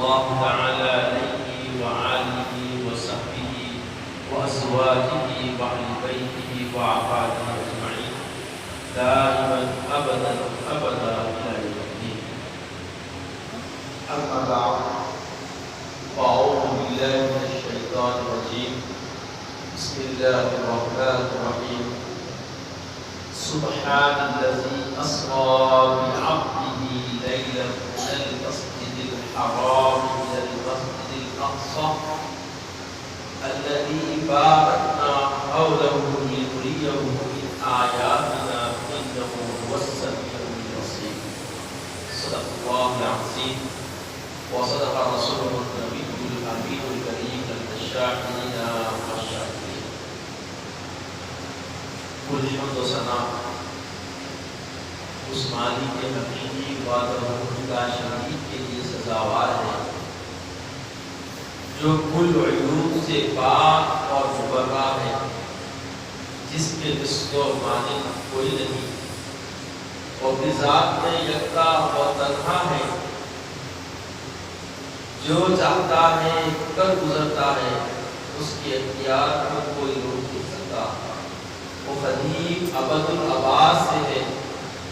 الله تعالى عليه وآله وصحبه وأزواجه وأهل بيته وأعفاده أجمعين دائما أبدا أبدا إلى يوم الدين. أما بعد فأعوذ بالله من الشيطان الرجيم. بسم الله الرحمن الرحيم. سبحان الذي أسرى بعبده ليلا من المسجد الحرام إلى المسجد الأقصى الذي باركنا حوله لنريه من آياتنا إنه هو السميع البصير. صدق الله العظيم وصدق رسوله النبي الأمين الكريم الشاهدين والشاكرين. کل حمد و ثنا اس مالک کے حقیقی وحدہ شریک کے لیے سزاوار ہے جو کل عیوب سے پاک اور مبرہ ہے، جس کے مثل و مانند کوئی نہیں، اور بذات میں یکتا اور تنہا ہے، جو چاہتا ہے کر گزرتا ہے، اس کے اختیار کو کوئی روک نہیں سکتا۔ وہ قدیم ابد الآباد سے ہے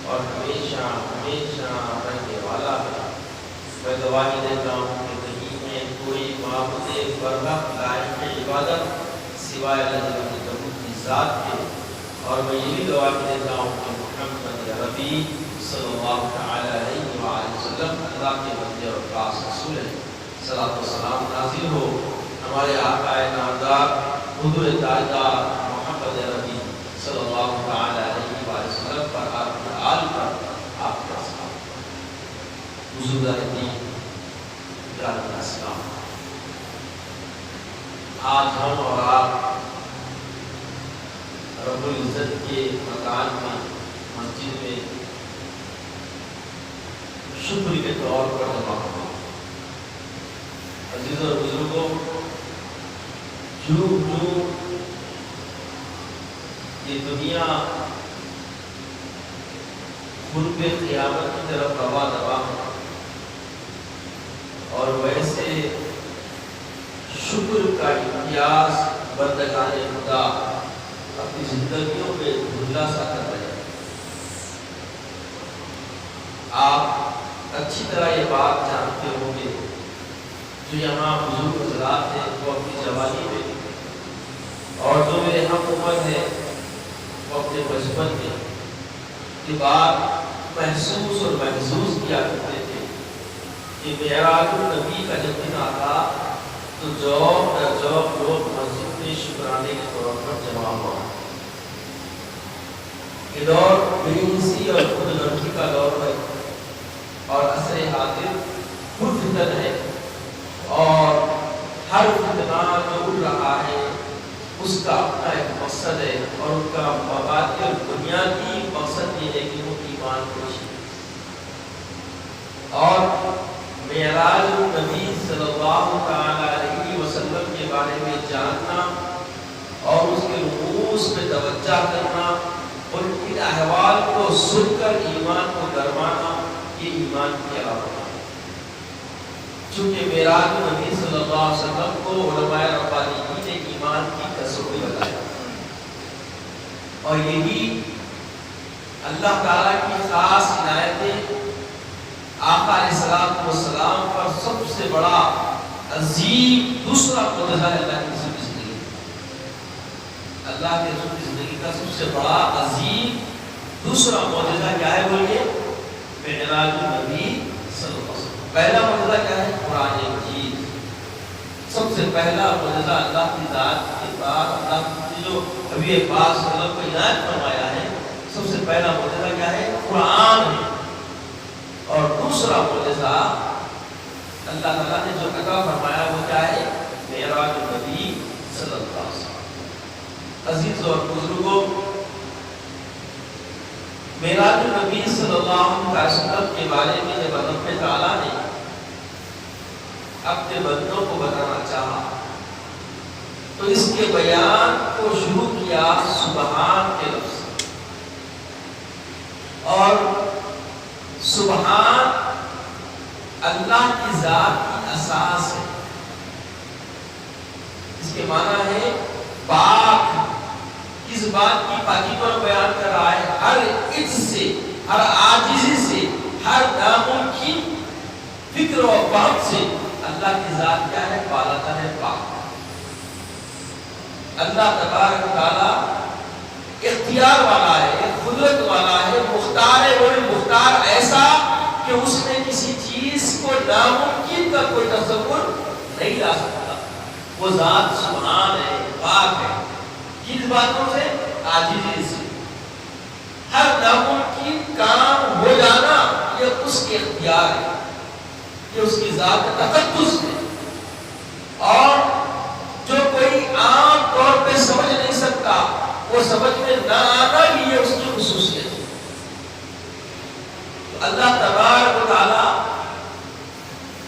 اور ہمیشہ ہمیشہ رہنے والا ہے۔ میں گواہی دیتا ہوں کہ نہیں ہے کوئی معبود برحق لائق عبادت سوائے اللہ کی ذات کے، اور میں یہ بھی گواہی دیتا ہوں کہ محمد عربی صلی اللہ تعالی علیہ وآلہ وسلم اللہ کے بندے اور خاص رسول ہے۔ صلاۃ و سلام نازل ہو ہمارے آقا نامدار حضور تاجدار محمد عربی صلی اللہ تعالی علیہ وآلہ وسلم پر، آپ کے آل پر، آپ کے اصحاب پر۔ بزرگان دین، گرامی اسلام، آج ہم اور آپ رب العزت کے مکان میں، مسجد میں شکر کے طور پر جمع ہوئے۔ عزیز اور بزرگوں، جو یہ دنیا قرب قیامت کی طرف رواں دوا ہے، اور ویسے شکر کا امتیاز بندگان خدا اپنی زندگیوں میں دھندلا سا کر رہے ہیں۔ آپ اچھی طرح یہ بات جانتے ہوں گے، جو یہاں بزرگ حضرات ہیں وہ اپنی جوانی میں، اور جو میرے ہم عمر ہیں وہ اپنے بچپن میں یہ بات محسوس اور محسوس کیا کرتے تھے کہ معراج النبی کا جب دن آتا تو جوب در جوب لوگ مسجد میں شکرانے کے طور پر جمع ہوا۔ یہ دور بےانسی اور خود غرضی کا دور ہے، اور عصر حاضر پر فتن ہے، اور ہر فتنہ جو اٹھ رہا ہے اس کا اپنا ایک مقصد ہے، اور ان کا مبادئ اور بنیادی مقصد یہ ہے کہ وہ ایمان کو چھینے۔ اور معراج النبی صلی اللہ تعالی علیہ وسلم کے بارے میں جاننا اور اس کے رموز پہ توجہ کرنا اور ان احوال کو سن کر ایمان کو گرمانا، یہ ایمان کی علامت ہے۔ چونکہ معراج النبی صلی اللہ علیہ وسلم کو علماء ربانیین نے ایمان کی تصویر بتایا، اور یہی اللہ تعالیٰ کی خاص عنایتیں آقا علیہ السلام پر سب سے بڑا عظیم دوسرا معجزہ ہے اللہ کی رسول کی زندگی۔ اللہ کے رسول کی زندگی کا سب سے بڑا عظیم دوسرا معجزہ کیا ہے بولیے؟ معراج النبی صلی اللہ علیہ وسلم۔ پہلا معجزہ کیا ہے؟ قرآن مجید۔ سب سے پہلا معجزہ اللہ کی ذات کے بعد اللہ کی جو حبیب پاک صلی اللہ علیہ وسلم کو عنایت فرمایا ہے، سب سے پہلا معجزہ کیا ہے؟ قرآن ہے۔ اور دوسرا معجزہ اللہ تعالیٰ نے جو عطا فرمایا وہ کیا ہے؟ معراج النبی صلی اللہ علیہ وسلم۔ عزیز اور بزرگوں، معراج النبی صلی اللہ علیہ وسلم کے بارے میں جب اللہ تعالیٰ نے اپنے بندوں کو بتانا چاہا تو اس کے بیان کو شروع کیا سبحان کے لفظ، اور سبحان اللہ کی ذات کی اساس ہے. اس کے معنی ہے پاک. کس بات کی پاکی پر بیان کر رہا ہے؟ ہر عجز سے، ہر عاجزی سے، ہر ناممکن فکر و فہم سے. اللہ کی ذات کیا ہے؟ بالاتر ہے، پاک. اللہ تبارک و تعالی اختیار والا ہے، قدرت والا ہے، مختار ہے. وہ مختار ایسا کہ اس نے کسی چیز کو ناممکن کا کوئی تصور نہیں لا سکتا. وہ ذات سبحان ہے، پاک ہے. کس باتوں سے؟ عاجزی سے. ہر ناممکن کام ہو جانا یہ اس کے اختیار ہے، یہ اس کی ذات کا تقدس ہے. اور جو کوئی عام طور پہ سمجھ نہیں سکتا، وہ سمجھ میں نہ آنا بھی یہ اس کی خصوصیت ہے. تو اللہ تبارک و تعالی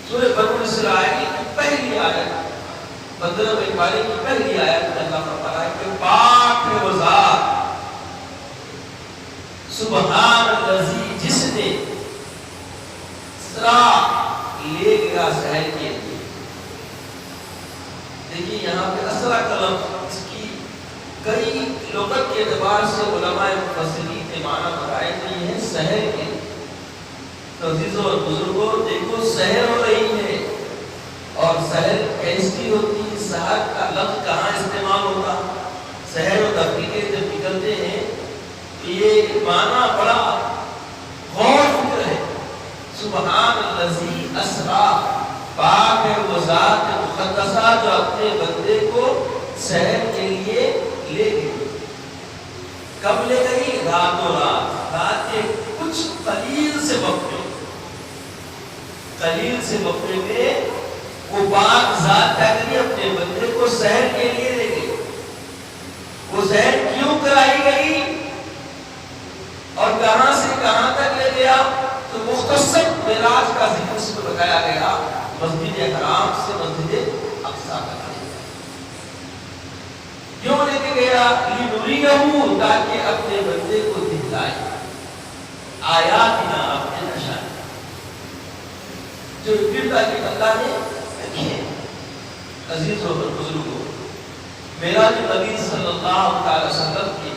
سورہ بنو اسرائیل کی پہلی آیت 15ویں پارے کی پہلی آیت میں اللہ فرما رہا ہے کہ پاک ہے وہ ذات سبحان الذی جس نے اسرا لے گیا سحر کے لیے. دیکھیے یہاں پہ اسرا کا لفظ اس کی کئی لغت کے اعتبار سے علماء مفسرین نے معنی بتائے کہ یہ ہے سحر کے. تو عزیزوں اور بزرگوں دیکھو سحر ہو رہی ہے اور سحر کیسی ہوتی ہے؟ سحر کا لفظ کہاں استعمال ہوتا؟ سحر و تفریقے جب نکلتے ہیں تو یہ معنی بڑا غور فکر ہے. سبحان الذی اسرا، پاک ہے وہ ذات مقدسہ جو اپنے بندے کو سحر کے لیے لے گئی. کب لے گئی؟ راتوں رات. رات کے کچھ قلیل سے وقت میں وہ پاک ذات کیا کری؟ اپنے بندے کو سحر کے لیے لے گئی. وہ سحر کیوں کرائی گئی اور کہاں سے کہاں تک لے گیا؟ تو مختصر معراج کا ذکر اس میں بتایا گیا. مسجد حرام سے مسجد اقصی تک کیوں لے کے گیا؟ لنریہ، تاکہ اپنے بندے کو دکھلائے آیاتنا، اپنے نشان جو تاکہ اللہ نے رکھے. عزیز و بزرگوں، معراج نبی صلی اللہ علیہ وسلم کے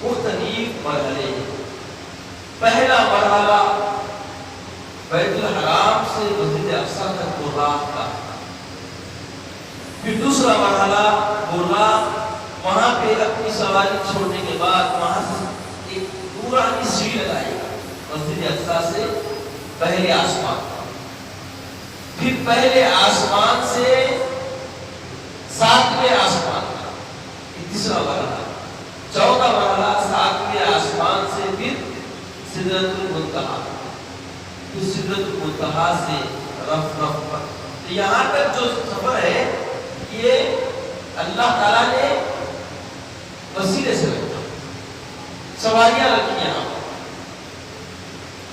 مختلف مرحلے ہیں. پہلا مرحلہ بیت الحرام سے مسجد اقصی تک براق کا. پھر دوسرا مرحلہ براق، وہاں پہ اپنی سواری چھوڑنے کے بعد وہاں سے ایک پورانی سیڑھی لگائی مسجد اقصی سے پہلے آسمان. پھر پہلے آسمان سے 7ویں آسمان کا تیسرا مرحلہ. چوتھا مرحلہ 7ویں آسمان سے پھر سدرۃ المنتہا، پھر سدرۃ المنتہا سے رف پر. تو یہاں تک جو سفر ہے یہ اللہ تعالیٰ نے وسیلے سے رکھا، سواریاں رکھی یہاں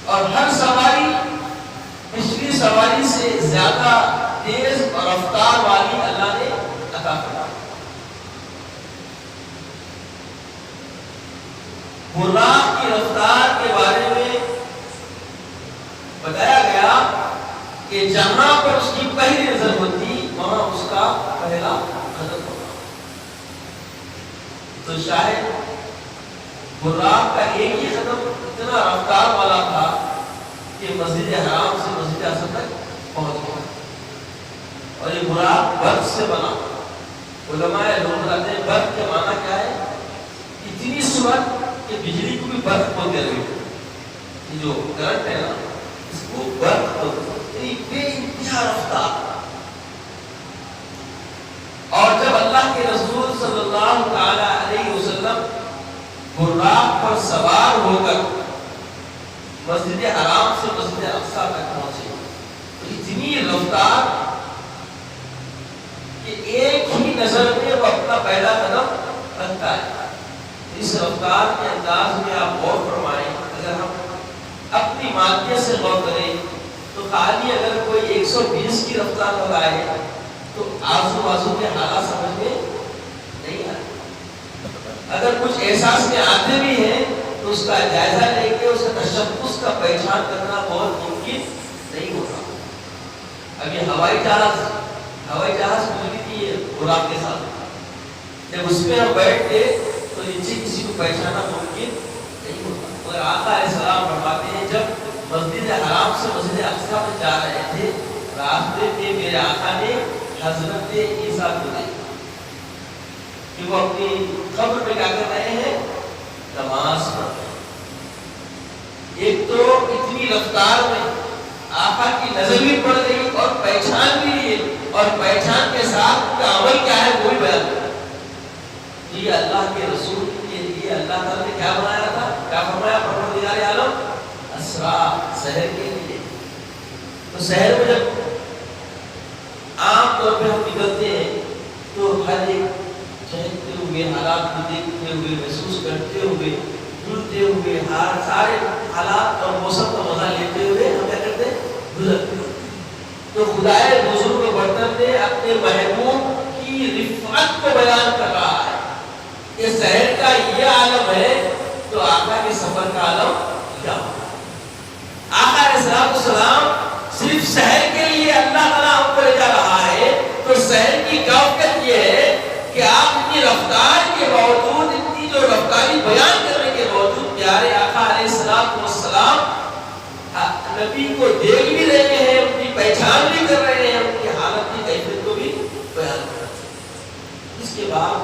اور ہر سواری پچھلی سواری سے زیادہ تیز اور رفتار والی اللہ نے عطا فرمائی. براق کی رفتار کے بارے میں بتایا گیا کہ جہاں پر اس کی پہلی نظر ہوتی وہاں اس کا پہلا قدم ہوتا. تو شاید براق کا ایک ہی قدم اتنا رفتار والا تھا کہ مسجد حرام سے مسجد اقصی تک پہنچ گیا. اور یہ براق برق سے بنا. علماء لوگ کہتے ہیں برق کے معنی کیا ہے؟ اتنی سرعت کہ بجلی کو بھی برق بولتے رہے. یہ جو کرنٹ ہے نا اس کو برق بولتے ہیں. بے انتہا رفتار. اور جب اللہ کے رسول صلی اللہ تعالی علیہ وسلم براق پر سوار ہو کر مسجد حرام سے مسجد اقصی تک پہنچے تو اتنی رفتار کہ ایک ہی نظر میں وہ اپنا پہلا قدم رکھتا ہے. اس رفتار کے انداز میں آپ غور فرمائیں. اگر ہم اپنی مادیت سے غور کریں تو خالی اگر کوئی 120 کی رفتار لگائے تو آزو بازو کے حالات سمجھ میں نہیں آتے. اگر کچھ احساس میں آتے بھی ہیں تو اس کا جائزہ لے کے اس کا تشخص کا پہچان کرنا بہت ممکن نہیں ہوتا. ابھی ہوائی جہاز ملی تھی براق کے ساتھ، جب اس میں ہم بیٹھ گئے تو نیچے کسی کو پہچانا ممکن نہیں ہوتا۔ مگر آقا علیہ السلام فرماتے ہیں جب مسجد حرام سے مسجد اقصی میں جا رہے تھے، راستے میں میرے آقا نے حضرت عیسیٰ کو دیکھا کہ وہ اپنی قبر پہ کیا کر رہے ہیں؟ نماز پڑھ رہے ہیں۔ ایک تو اتنی رفتار میں آقا کی نظر بھی پڑ گئی اور پہچان بھی لیے، اور پہچان کے ساتھ ان کا عمل کیا ہے وہ بھی بیان کر۔ یہ اللہ کے رسول کے لیے اللہ تعالیٰ نے کیا بنایا تھا؟ کیا فرمایا پروردگار عالم؟ اسرا، سحر کے لیے۔ تو سحر میں جب عام طور پہ ہم نکلتے ہیں تو ہر ایک چہکتے ہوئے حالات کو دیکھتے ہوئے، محسوس کرتے ہوئے، ڈھونڈتے ہوئے، ہر سارے حالات اور موسم کا مزہ لیتے ہوئے ہم کیا کرتے ہیں؟ گزرتے ہیں۔ تو خدائے بزرگ برتر نے اپنے محبوب کی رفعت کو بیان کر رہا ہے کہ سحر کا یہ عالم ہے تو آقا کے سفر کا عالم کیا ہوگا۔ آقا علیہ السلام صرف سحر کے لیے اللہ تعالیٰ ہم کو لے جا رہا ہے، تو سحر کی کیفیت یہ ہے کہ آپ اتنی رفتار کے باوجود، اتنی جو رفتاری بیان کرنے کے باوجود پیارے آقا علیہ السلام نبی کو دیکھ بھی رہے ہیں، ان کی پہچان بھی کر رہے ہیں، ان کی حالت کی کیفیت کو بھی بیان کر رہے ہیں۔ اس کے بعد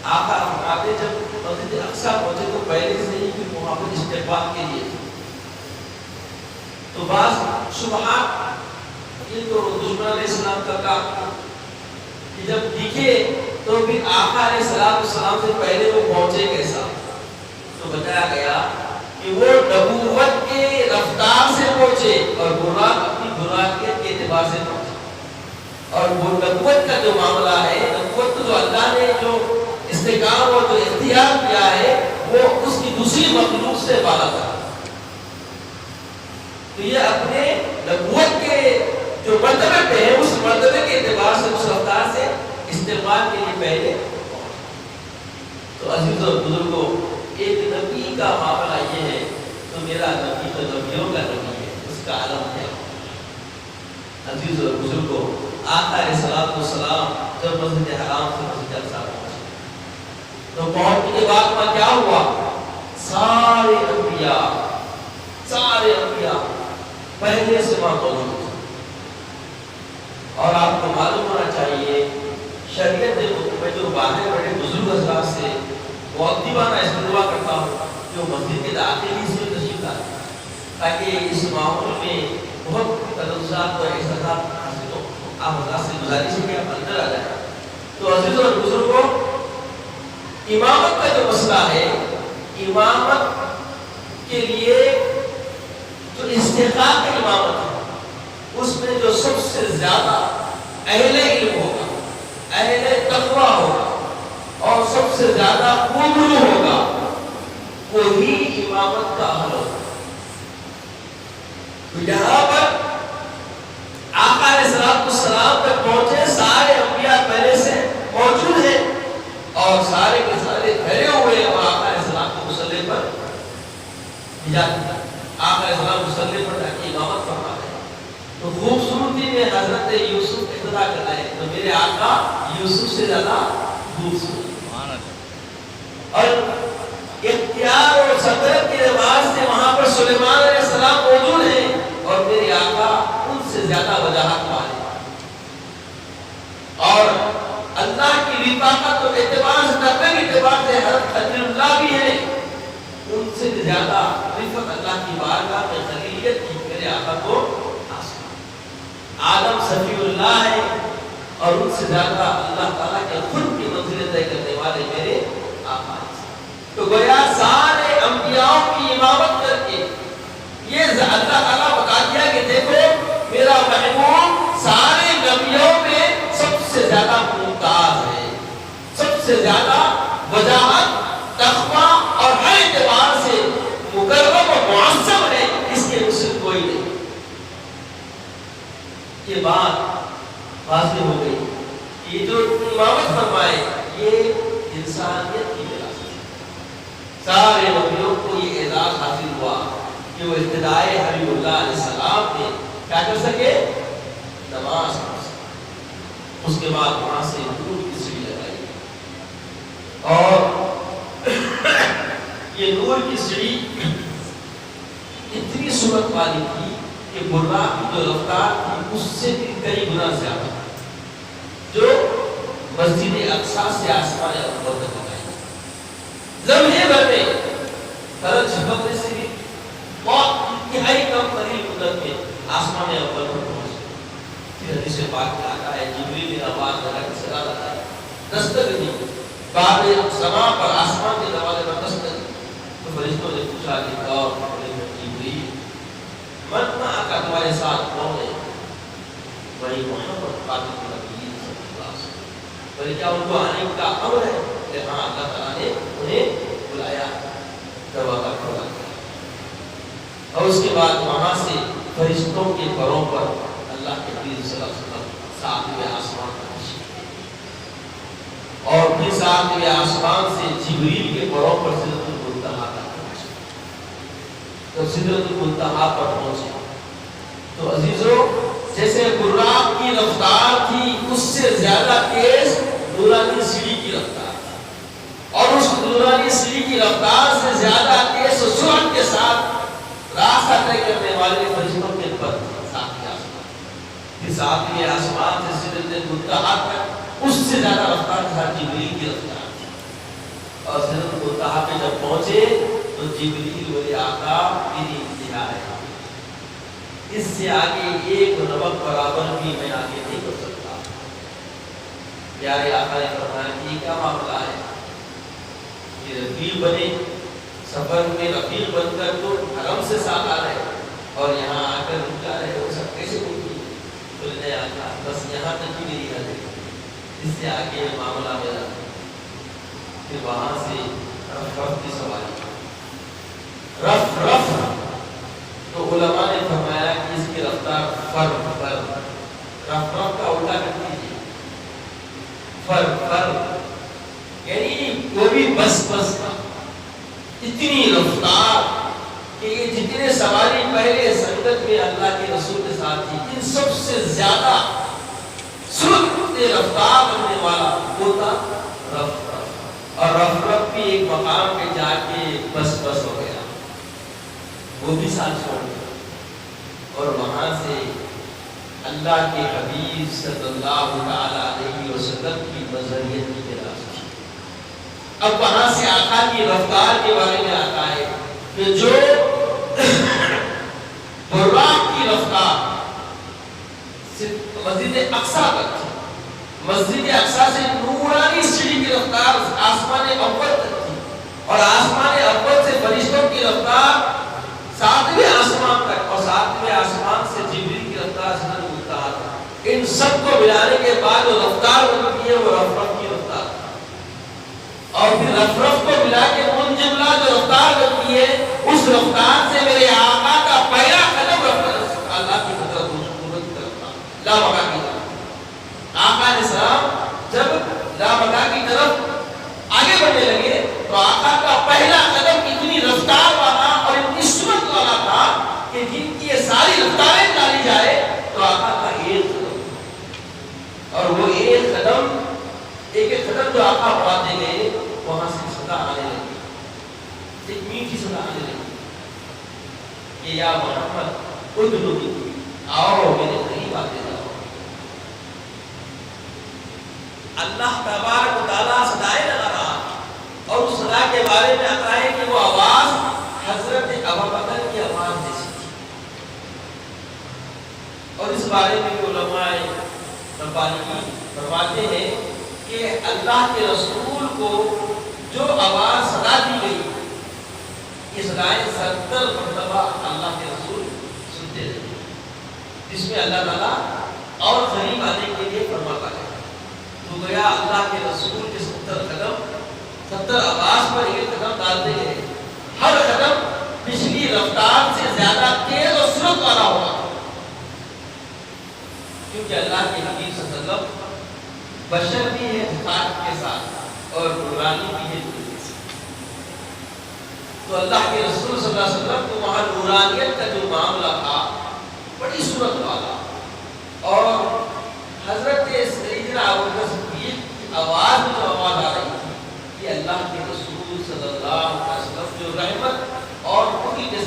آقا فرماتے جب مسجد اقصی پہنچے تو پہلے سے ہی پھر وہاں پر استقبال کے لیے تو بعض شبہات، یہ تو دشمن علیہ السلام کا کام کہ جب دکھے تو پھر آقا علیہ السلام سے پہلے وہ پہنچے کیسا، تو بتایا گیا کہ وہ نبوت کے رفتار سے پہنچے اور براق اپنی براقیت کے اعتبار سے پہنچے، اور وہ نبوت کا جو معاملہ ہے، نبوت جو اللہ نے جو استقام اور جو اختیار کیا ہے وہ اس کی دوسری مخلوق سے بالا تھا۔ تو یہ اپنے نبوت کے جو مرتبے پہ ہے اس مرتبے کے اعتبار سے، اس رفتار سے استعمال کے لیے پہلے۔ تو عزیز اور بزرگوں، ایک نبی کا معاملہ یہ ہے تو میرا نبی تو نبیوں کا نبی ہے، اس کا عالم کیا ہے؟ عزیز اور بزرگوں، آقا علیہ السلام جب مسجد حرام سے مسجد اقصی پہنچے تو پہنچنے کے بعد وہاں کیا ہوا؟ سارے انبیاء پہلے سے وہاں موجود تھے۔ اور آپ کو معلوم ہونا چاہیے شریعت میں جو باہر بڑے بزرگ حضرات سے مؤدبانہ استدعا کرتا ہوں جو مسجد کے داخل ہی سے تشریف لاتے ہیں تاکہ اس ماحول میں بہت تلفظات اور احساسات حاصل ہو، آپ حضرات سے گزارش ہے کہ آپ اندر آ جائیں۔ تو عزیز اور بزرگوں، امامت کا جو مسئلہ ہے، امامت کے لیے جو استحقاق امامت ہے اس میں جو سب سے زیادہ اہل علم ہوگا، اہل تقوی ہوگا اور سب سے زیادہ قبول ہوگا وہی امامت کا اہل ہوگا۔ تو یہاں پر آقا علیہ السلام تک پہنچے، سارے انبیاء پہلے سے موجود ہیں اور سارے کے سارے کھڑے ہوئے اور آقا علیہ السلام کو مصلی پر بھیجا دیا۔ آقا علیہ السلام مصلی پر جا کے امامت فرما رہے ہیں۔ تو خوبصورتی میں حضرت یوسف اقتدا کر رہے ہیں، تو میرے آقا یوسف سے زیادہ خوبصورت اور اختیار اور صدرت کے رواج سے وہاں پر سلیمان علیہ السلام موجود ہیں اور میرے آقا ان سے زیادہ وجاہت والے اور اللہ کی رفاقت اور اعتبار سے، تقوی کے اعتبار سے حضرت خلیل اللہ بھی ہیں، ان سے زیادہ رفت اللہ کی بارگاہ میں خلیلیت کی میرے آقا کو حاصل۔ آدم صفی اللہ ہے اور ان سے زیادہ اللہ تعالیٰ کے خود کی منزل طے کرنے والے میرے آقا ہیں۔ تو گویا سارے انبیاء کی امامت کر کے یہ اللہ تعالیٰ بتا دیا کہ دیکھو میرا محبوب سارے نبیوں میں سب سے زیادہ ممتاز ہے، سب سے زیادہ وجاہت، تقوی اور ہر اعتبار سے مکرم و معظم ہے، اس کے مثل کوئی نہیں۔ یہ بات واضح ہو گئی کہ یہ جو امامت فرمائے یہ انسانیت کی وراثت ہے۔ سارے نبیوں کو یہ اعزاز حاصل ہوا کہ وہ ابتدائے حبیب اللہ علیہ السلام نے کیا کر سکے؟ اس کے بعد وہاں سے نور کی سیڑھی لگائی اور یہ نور کی سیڑھی اتنی صورت والی تھی کہ براق کی جو رفتار تھی اس سے بھی کئی گنا زیادہ جو مسجد اقصی سے آسمان اول تک لگائی لمحے بھر میں فرج جھپکنے سے بھی بہت انتہائی کم قریب مدت میں آسمان اول پر پہنچ گئے. پھر حدیث پاک میں آتا ہے جبریل نے آواز لگا کے صدا لگائی دستک دی باب سما پر آسمان کے دروازے پر دستک دی تو فرشتوں نے پوچھا کہ کون جبریل من کا تمہارے ساتھ کون ہے؟ وہی محمد خاتم النبیین صلی اللہ علیہ وسلم. بلکہ کیا ان کو آنے کا امر ہے کہ ہاں اللہ تعالیٰ نے انہیں بلایا دروازہ کھولا اور اس کے بعد وہاں سے فرشتوں کے پروں پر اللہ کے نبی صلی اللہ علیہ وسلم ساتویں آسمان پر تشریف لے اور پھر ساتویں آسمان سے جبریل کے پروں پر سدرۃ المنتہا تک پہنچے. تو سدرۃ المنتہا پر پہنچے تو عزیزوں جیسے براق کی رفتار تھی اس سے زیادہ تیز نورانی سیڑھی کی رفتار تھی اور اس نورانی سیڑھی کی رفتار سے زیادہ تیز سرعت کے ساتھ راستہ طے کرنے والے فرشتوں کے پر ساتویں آسمان پھر ساتویں آسمان سے سدرۃ المنتہا تک اس سے زیادہ رفتار کے ساتھ جبریل کی رفتار تھی اور سدرۃ المنتہا پہ جب پہنچے تو جبریل ولی آقا میری انتہا ہے اس سے آگے ایک نمک برابر بھی میں آگے نہیں کر سکتا. پیارے آقا نے فرمایا کہ کیا معاملہ ہے کہ رفیق بنے سفر میں رفیق بن کر تو حرم سے ساتھ آ رہے اور یہاں آ کر رک جا رہے وہ سب کیسے ہوتی بولنے آقا بس یہاں تک ہی میری حد ہے اس سے آگے معاملہ میرا. پھر وہاں سے رف رف کی سواری رف رف تو علماء نے فرمایا کہ اس کی رفتار فر فر رف رف کا الٹا کر دیجیے فر فر یعنی وہ بھی بس بس کا اتنی رفتار کہ یہ جتنے سواری پہلے سنگت میں اللہ کے رسول کے ساتھ تھی ان سب سے زیادہ سرعت رفتار بننے والا ہوتا رف رف اور رف رف بھی ایک مقام پہ جا کے بس بس ہو گیا وہ بھی ساتھ چھوڑ گیا اور وہاں سے اللہ کے حبیب صلی اللہ علیہ وسلم کی مظہریت کی تلاش کی. اب وہاں سے آقا کی رفتار کے بارے میں آتا ہے کہ جو براق کی رفتار مسجد اقصی تک تھی مسجد اقصی سے نورانی سیڑھی کی رفتار آسمان اول تک تھی اور آسمان اول سے فرشتوں کی رفتار ساتویں آسمان تک اور ساتویں آسمان سے جبریل کی رفتار سدرۃ المنتہا تک ان سب کو ملانے کے بعد جو رفتار بنتی ہے وہ رف رف کی رفتار اور پھر رف رف کو ملا کے ان جملہ جو رفتار بنتی ہے اس رفتار سے میرے آقا کا پہلا قدم اللہ کی قدرت کی طرف لا بقا کی طرف آقا علیہ السلام جب لا بقا کی طرف آگے بڑھنے لگے تو آقا کا پہلا قدم اتنی رفتار والا اور اتنی سرعت والا تھا کہ جن کی یہ ساری رفتاریں ڈالی جائے تو آقا کا ایک قدم اور وہ ایک قدم جو آقا بڑھاتے گئے وہاں سے صدا آنے لگی ایک میٹھی صدا آنے لگی کہ یا محمد ادنو آؤ میرے قریب آتے جاؤ. اللہ تبارک و تعالیٰ صدائیں لگا رہا اور اس صدا کے بارے میں آتا ہے کہ وہ آواز حضرت ابوبکر کی آواز جیسی تھی اور اس بارے میں علماء ربانی فرماتے ہیں کہ اللہ کے رسول کو جو آواز صدا دی گئی یہ صدائیں 70 مرتبہ اللہ کے رسول سنتے رہے جس میں اللہ تعالیٰ اور قریب آنے کے لیے فرماتا ہے. تو گیا اللہ کے رسول کے 70 قدم 70 آواز پر ایک قدم ڈالتے گئے ہر قدم پچھلی رفتار سے زیادہ تیز اور سرعت والا ہوگا کیونکہ اللہ کے حبیب صلی اللہ علیہ وسلم بشر بھی ہے خاک کے ساتھ اور نورانی بھی ہے دل کے ساتھ. تو اللہ کے رسول صلی اللہ علیہ وسلم کو وہاں نورانیت کا جو معاملہ تھا بڑی صورت والا اور حضرت سیدنا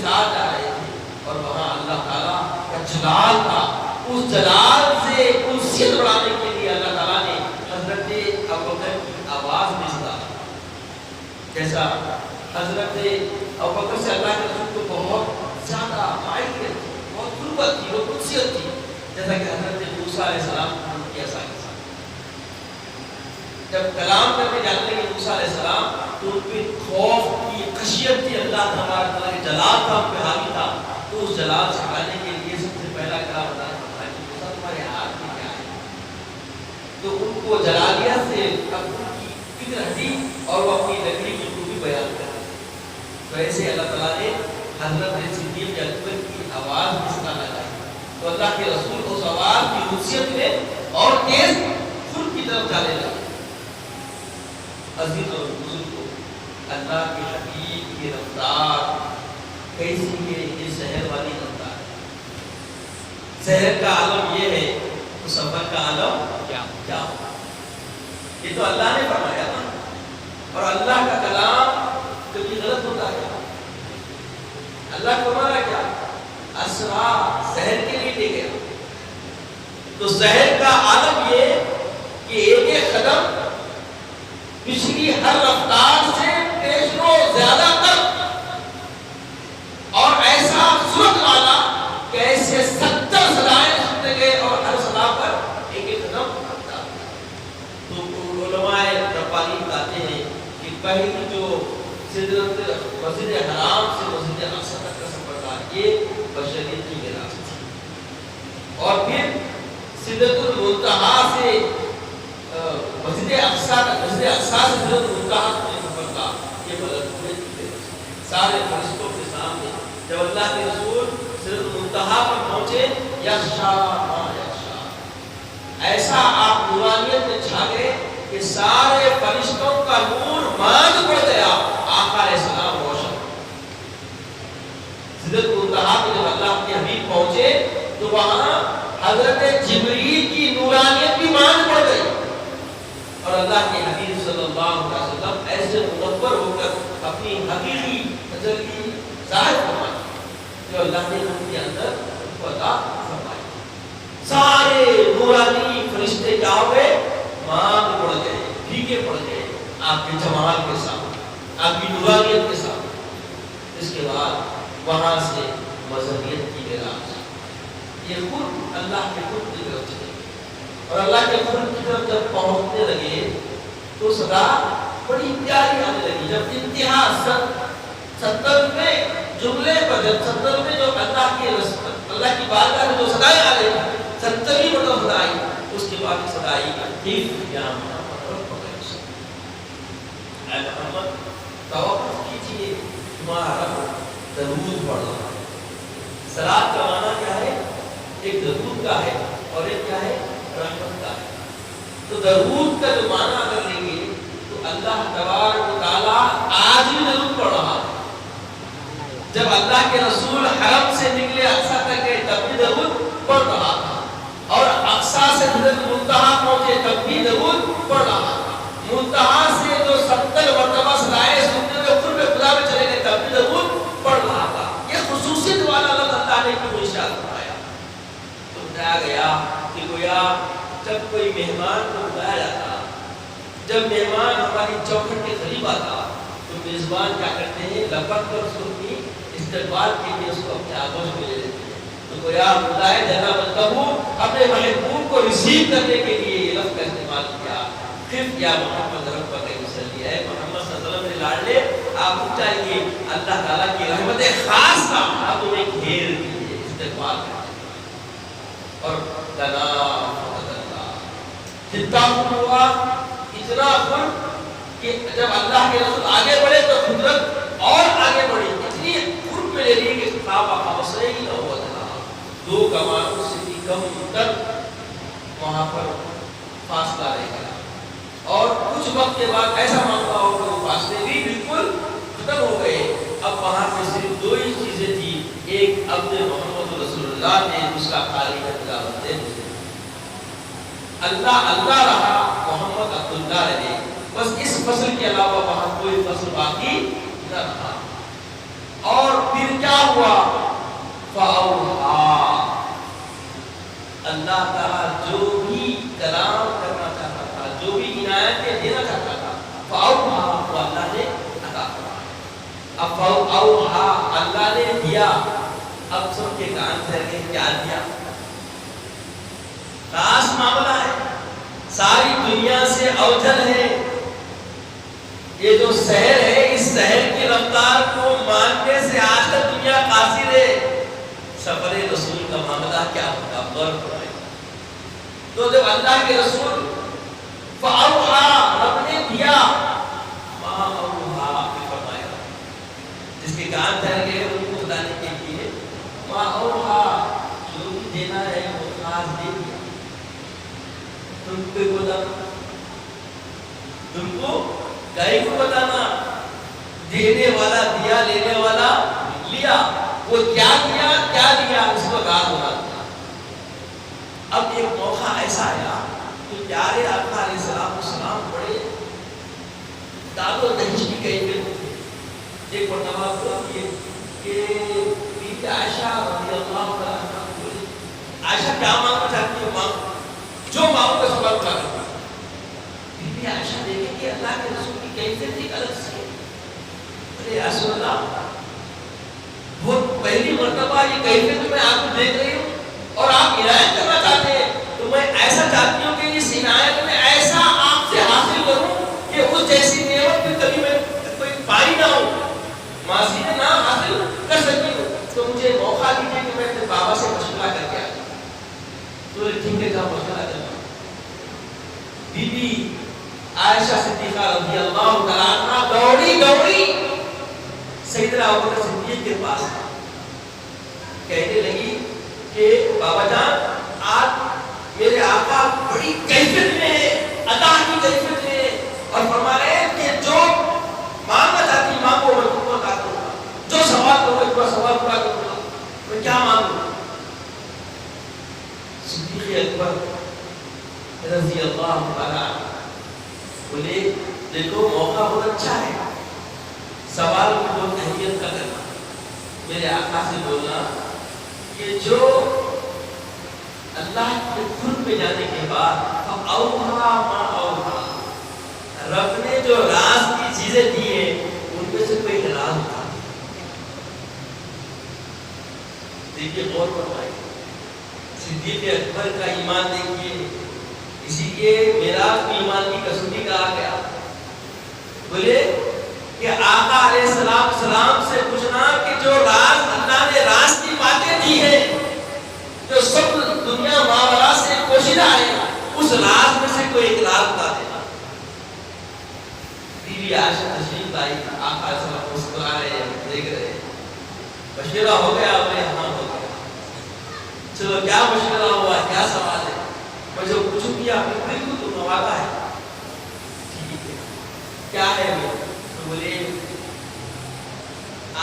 ساتھ جا رہے تھے اور وہاں اللہ تعالیٰ کا جلال تھا. اس جلال سے انسیت بڑھانے کے لیے اللہ تعالیٰ نے حضرت ابوبکر کی آواز میں سنا. جیسا حضرت ابوبکر سے اللہ کے رسول کو بہت زیادہ مائیت تھی, بہت قربت تھی, وہ قدسیت تھی, جیسا کہ حضرت موسیٰ علیہ السلام کی ایسا کے ساتھ جب کلام کرنے جانے لگے موسیٰ علیہ السلام تو ان پہ خوف کی خشیت تھی, اللہ تبارک تعالیٰ کے جلال تھا, ان پہ حاوی تھا. تو اس جلال سے ہٹانے کے لیے سب سے پہلا کلام بتانا پڑتا ہے کہ موسیٰ تمہارے ہاتھ میں کیا ہے. تو ان کو جلالیہ سے ان کی فکر ہٹی اور وہ اپنی لکڑی کی خوبی بیان کر. تو ایسے اللہ تعالیٰ نے حضرت صدیق اکبر کی آواز میں سنا لگائی. تو اللہ کے رسول کو اس آواز کی خصوصیت میں اور تیز خود کی طرف جانے لگا. عزیز اور بزرگوں, اللہ کے حبیب کی رفتار کیسی ہے, یہ شہر والی رفتار. شہر کا عالم یہ ہے تو سفر کا عالم کیا ہو. یہ تو اللہ نے فرمایا نا, اور اللہ کا کلام کبھی غلط ہوتا ہے. اللہ کو فرمایا کیا, اسرا شہر کے لیے لے گیا. تو شہر کا عالم یہ کہ ایک ایک قدم پچھلی ہر رفتار سے تیز رو زیادہ تر, اور ایسا سرعت والا کہ ایسے 70 صدائیں سنتے گئے اور ہر صدا پر ایک ایک قدم رکھتا. تو علماء ربانی بتاتے ہیں کہ پہلی جو مسجد حرام سے مسجد اقصی تک کا سفر تھا, یہ بشریت کی میراث تھی. اور پھر سدرۃ المنتہا سے مسجد اقصی سے سدرۃ المنتہا کا سفر تھا, یہ ملکوت کی سارے فرشتوں کے سامنے جب اللہ کے رسول سدرۃ المنتہا پر پہنچے, یخشا ما یخشا, ایسا آپ نورانیت میں چھا گئے کہ سارے فرشتوں کا نور ماند پڑ گیا. آقا علیہ السلام روشن. سدرۃ المنتہا پہ جب اللہ کے حبیب پہنچے تو وہاں حضرت جبریل کی نورانیت بھی ماند پڑ گئی, اور اللہ کے حبیب صلی اللہ علیہ وسلم ایسے منور ہو کر اپنی حقیقی تجلی ظاہر فرمائی جو اللہ نے ان کے اندر عطا فرمائی. سارے نورانی فرشتے کیا ہو گئے, ماند پڑ گئے, پھیکے پڑ گئے آپ کے جمال کے ساتھ, آپ کی نورانیت کے ساتھ. اس کے بعد وہاں سے مذہبیت کی میراث, یہ خود اللہ کے خود کی طرف چلے, اور اللہ کے خود کی طرف جب پہنچنے لگے تو صدا بڑی پیاری آنے لگی. جب انتہا 70 جملے پر, جب 70 جو اللہ کی بارگاہ میں جو صدائیں آ رہی 70ویں مرتبہ صدا آئی, اس کے بعد صدا آئی کہ یا محمد توقف کیجیے, تمہارا رب درود پڑھ رہا ہے. صلاۃ کا معنی کیا ہے, ایک درود کا ہے اور ایک کیا ہے, رحمت کا ہے. تو درود کا جو معنی اگر لیں گے تو اللہ تبارک و تعالیٰ آج بھی درود پڑھ رہا ہے. جب اللہ کے رسول حرم سے نکلے اقصی تک گئے تب بھی درود پڑھ رہا تھا, اور اقصی سے سدرۃ المنتہا پہنچے تب بھی درود پڑھ رہا تھا. منتہا سے جو 70 مرتبہ صدائیں سنتے ہوئے قرب خدا میں چلے گئے تب بھی درود پڑھ رہا تھا. یہ خصوصیت والا لفظ اللہ نے کیوں ارشاد فرمایا. تو بتایا گیا کہ گویا جب کوئی مہمان کو بلایا جاتا, جب مہمان ہماری چوکھٹ کے قریب آتا تو میزبان کیا کرتے ہیں, لپٹ کر اس کو اپنی استقبال کے لیے اس کو اپنے آغوش میں لے لیتے ہیں. تو گویا خدائے جل مجدہ اپنے محبوب کو ریسیو کرنے کے لیے یہ لفظ کا استعمال کیا. خف یا محمد ربک یصلی, اے محمد صلی اللہ علیہ وسلم نے لاڈلے آپ چاہیے اللہ تعالیٰ کی رحمت خاص کا آپ انہیں گھیر دیجیے, استقبال کریں. اور لنا جتنا خود ہوا اتنا خود کہ جب اللہ کے رسول آگے بڑھے تو قدرت اور آگے بڑھی, اتنی خود میں لے لی کہ خواب حوصلے ہی نہ ہوا تھا. 2 کمانوں سے بھی کم تر وہاں پر فاصلہ رہ گیا, اور کچھ وقت کے بعد ایسا معاملہ ہو کہ وہ فاصلے بھی بالکل ختم ہو گئے. اب وہاں پہ صرف 2 ہی چیزیں تھی, ایک عبد محمد رسول اللہ نے, دوسرا خالق تلاوت نے. اللہ اللہ رہا, محمد عبداللہ رہے, بس اس فصل کے علاوہ وہاں کوئی فصل باقی نہ رہا. اور پھر کیا ہوا؟ فَأَوْحَا، اللہ تعالیٰ جو بھی کلام کرنا چاہتا تھا، جو بھی عنایتیں دینا چاہتا تھا، فَأَوْحَا، وہ اللہ نے عطا فرمایا۔ اب فَأَوْحَا اللہ نے دیا، اب سب کے کان سے کیا دیا؟ خاص معاملہ ہے، ساری دنیا سے اوجل ہے، یہ جو سحر ہے اس سحر کی رفتار کو ماننے سے آج تک دنیا قاصر ہے۔ سفر رسول کا معاملہ کیا ہوتا غور کریں تو جب اللہ کے رسول فاوحا رب نے دیا، ما اوحا فرمایا، جس کے کان ٹھہر گئے ان کو بتانے کے لیے ما اوحا، جو بھی دینا ہے وہ خاص دے دیا۔ تم کو بتانا، تم کو گائے کو بتانا، دینے والا دیا، لینے والا لیا، وہ کیا دیا کیا لیا اس کو گار ہونا تھا۔ اب ایک موقع ایسا آیا کہ پیارے آقا علیہ السلام بڑے داد و دہش کی کیفیت تھے۔ ایک مرتبہ ہوتی ہے کہ بی بی عائشہ رضی اللہ عنہا بولی، عائشہ کیا مانگنا چاہتی ہو؟ مانگ، جو مانگو کا سوال پورا کرتا۔ بی بی عائشہ دیکھیں کہ اللہ کے رسول کی کیفیت ایک الگ سی ہے۔ ارے رسول اللہ، بہت پہلی مرتبہ یہ کیفیت میں آپ کو دیکھ رہی ہوں اور آپ عنایت کرنا چاہتے ہیں، تو میں ایسا چاہتی ہوں کہ اس عنایت میں ایسا آپ سے حاصل کروں کہ اس جیسی نعمت پھر کبھی میں کوئی پائی نہ ہو، ماضی میں نہ حاصل کر سکی ہوں، تو مجھے موقع دیجیے کہ میں اپنے بابا سے مشورہ کر کے آتا۔ تو ٹھیک ہے جا مشورہ کرنا۔ بی بی عائشہ صدیقہ رضی اللہ تعالیٰ عنہ دوڑی سیدنا ابوبکر صدیق کے پاس کہنے لگی کہ بابا جان، آج میرے آقا بڑی کیفیت میں ہے، عطا کی کیفیت میں ہے، اور فرما رہے ہیں کہ جو مانگنا چاہتی مانگو، میں تم کو عطا کروں گا، جو سوال کرو میں سوال پورا کروں گا، میں کیا مانگوں؟ صدیق اکبر رضی اللہ تعالیٰ بولے دیکھو موقع بہت اچھا ہے، سوال کو بہت اہمیت کا کرنا، میرے آقا سے بولنا کہ جو اللہ کے خود پہ جانے کے بعد اوہا ما اوہا، رب نے جو راز کی چیزیں دی ہیں ان میں سے کوئی راز تھا۔ دیکھیے غور فرمائیے، صدیق اکبر کا ایمان دیکھیے، اسی کے معراج کو ایمان کی کسوٹی کہا گیا۔ بولے کہ آقا علیہ السلام سے پوچھنا کہ جو راز اللہ نے راز کی باتیں دی ہیں جو سب دنیا ماورا سے پوشیدہ ہے، اس راز میں سے کوئی ایک راز بتا دینا۔ بی بی عائشہ تشریف لائی، آقا علیہ السلام مسکرا رہے ہیں، دیکھ رہے ہیں، مشورہ ہو گیا؟ بولے ہاں ہو گیا۔ چلو کیا مشورہ ہوا، کیا سوال ہے؟ میں جو پوچھوں گی آپ نے بالکل تو نوالا ہے، ٹھیک ہے کیا ہے وہ؟ تو بولے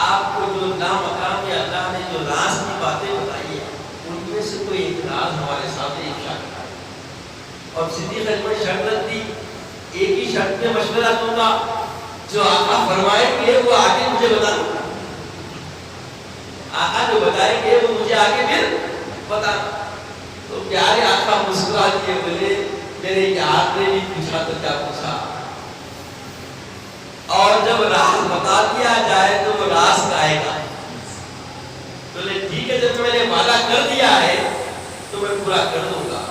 آپ کو جو لامقام یا اللہ نے جو راز کی باتیں بتائی ہیں ان میں سے کوئی ایک راز ہمارے سامنے افشا کرنا ہے۔ اور صدیق اکبر شرط رکھ دی، ایک ہی شرط میں مشورہ دوں گا، جو آقا فرمائیں گے وہ آگے مجھے بتا دوں گا، آقا جو بتائیں گے وہ مجھے آگے پھر بتانا۔ تو پیارے آقا مسکرا دیے، بولے میرے یار نے بھی پوچھا تو کیا پوچھا، اور جب راز بتا دیا جائے تو وہ راز کا آئے گا۔ بولے ٹھیک ہے، جب میں نے وعدہ کر دیا ہے تو میں پورا کر دوں گا۔